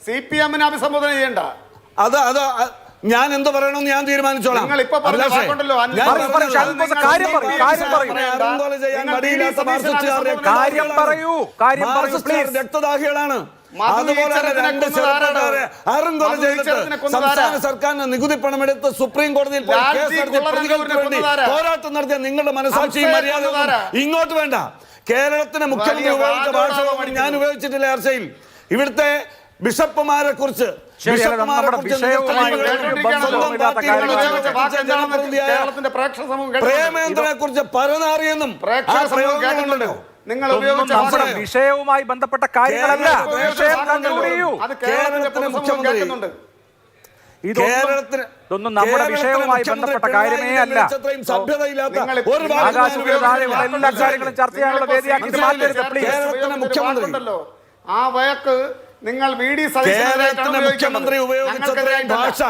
CPM-നെ അഭിസംബോധന ചെയ്യണ്ട. ഞാൻ എന്ത് പറയണമെന്ന് ഞാൻ തീരുമാനിച്ചോളാം. രക്തദാഹികളാണ്. അതുപോലെ രണ്ട് ചെറുപ്പക്കാരെ അറുംകൊല ചെയ്തിട്ട് സംസ്ഥാന സർക്കാരിന് നികുതി പണമെടുത്ത് സുപ്രീം കോടതിയിൽ പ്രതികൾക്ക് വേണ്ടി പോരാട്ടം നടത്തിയ നിങ്ങളുടെ മനസാക്ഷിയും മര്യാദ ഇങ്ങോട്ട് വേണ്ട. കേരളത്തിന് മുഖ്യമന്ത്രി ഉപയോഗിച്ച ഭാഷ ഞാൻ ഉപയോഗിച്ചിട്ടില്ല ചർച്ചയിൽ. ഇവിടുത്തെ ബിഷപ്പുമാരെ കുറിച്ച് പ്രേമേന്ദ്രനെ കുറിച്ച് പരനാറിയെന്നും വിഷയവുമായി ബന്ധപ്പെട്ട കാര്യങ്ങളല്ല. ഇതൊന്നും നമ്മുടെ വിഷയവുമായി ബന്ധപ്പെട്ട കാര്യമേ അല്ല. എല്ലാ കാര്യങ്ങളും ചർച്ച ചെയ്യാനുള്ള വേദിയാക്കി മുഖ്യമന്ത്രി ആ വഴക്ക് നിങ്ങൾ മുഖ്യമന്ത്രി ഉപയോഗിച്ച ഭാഷ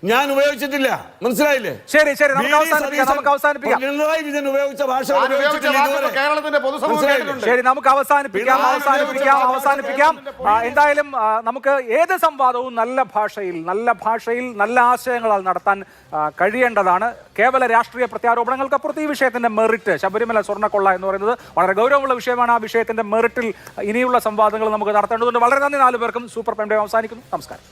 ഞാൻ ഉപയോഗിച്ചിട്ടില്ല. മനസ്സിലായില്ലേ? ശരി, നമുക്ക് അവസാനിപ്പിക്കാം. പിണറായി വിജയൻ ഉപയോഗിച്ച ഭാഷ കേരളത്തിന്റെ പൊതുസമൂഹം. ശരി, നമുക്ക് അവസാനിപ്പിക്കാം. എന്തായാലും നമുക്ക് ഏത് സംവാദവും നല്ല ഭാഷയിൽ നല്ല ആശയങ്ങളാൽ നടത്താൻ കഴിയേണ്ടതാണ്. കേവല രാഷ്ട്രീയ പ്രത്യാരോപണങ്ങൾക്കപ്പുറത്ത് ഈ വിഷയത്തിന്റെ മെറിറ്റ്, ശബരിമല സ്വർണ്ണക്കൊള്ള എന്ന് പറയുന്നത് വളരെ ഗൗരവമുള്ള വിഷയമാണ്. ആ വിഷയത്തിന്റെ മെറിറ്റിൽ ഇനിയുള്ള സംവാദങ്ങൾ നമുക്ക് നടത്തേണ്ടതുണ്ട്. വളരെ നന്ദി 4 പേർക്കും. സൂപ്പർ പ്രൈം ടൈം അവസാനിക്കുന്നു. നമസ്കാരം.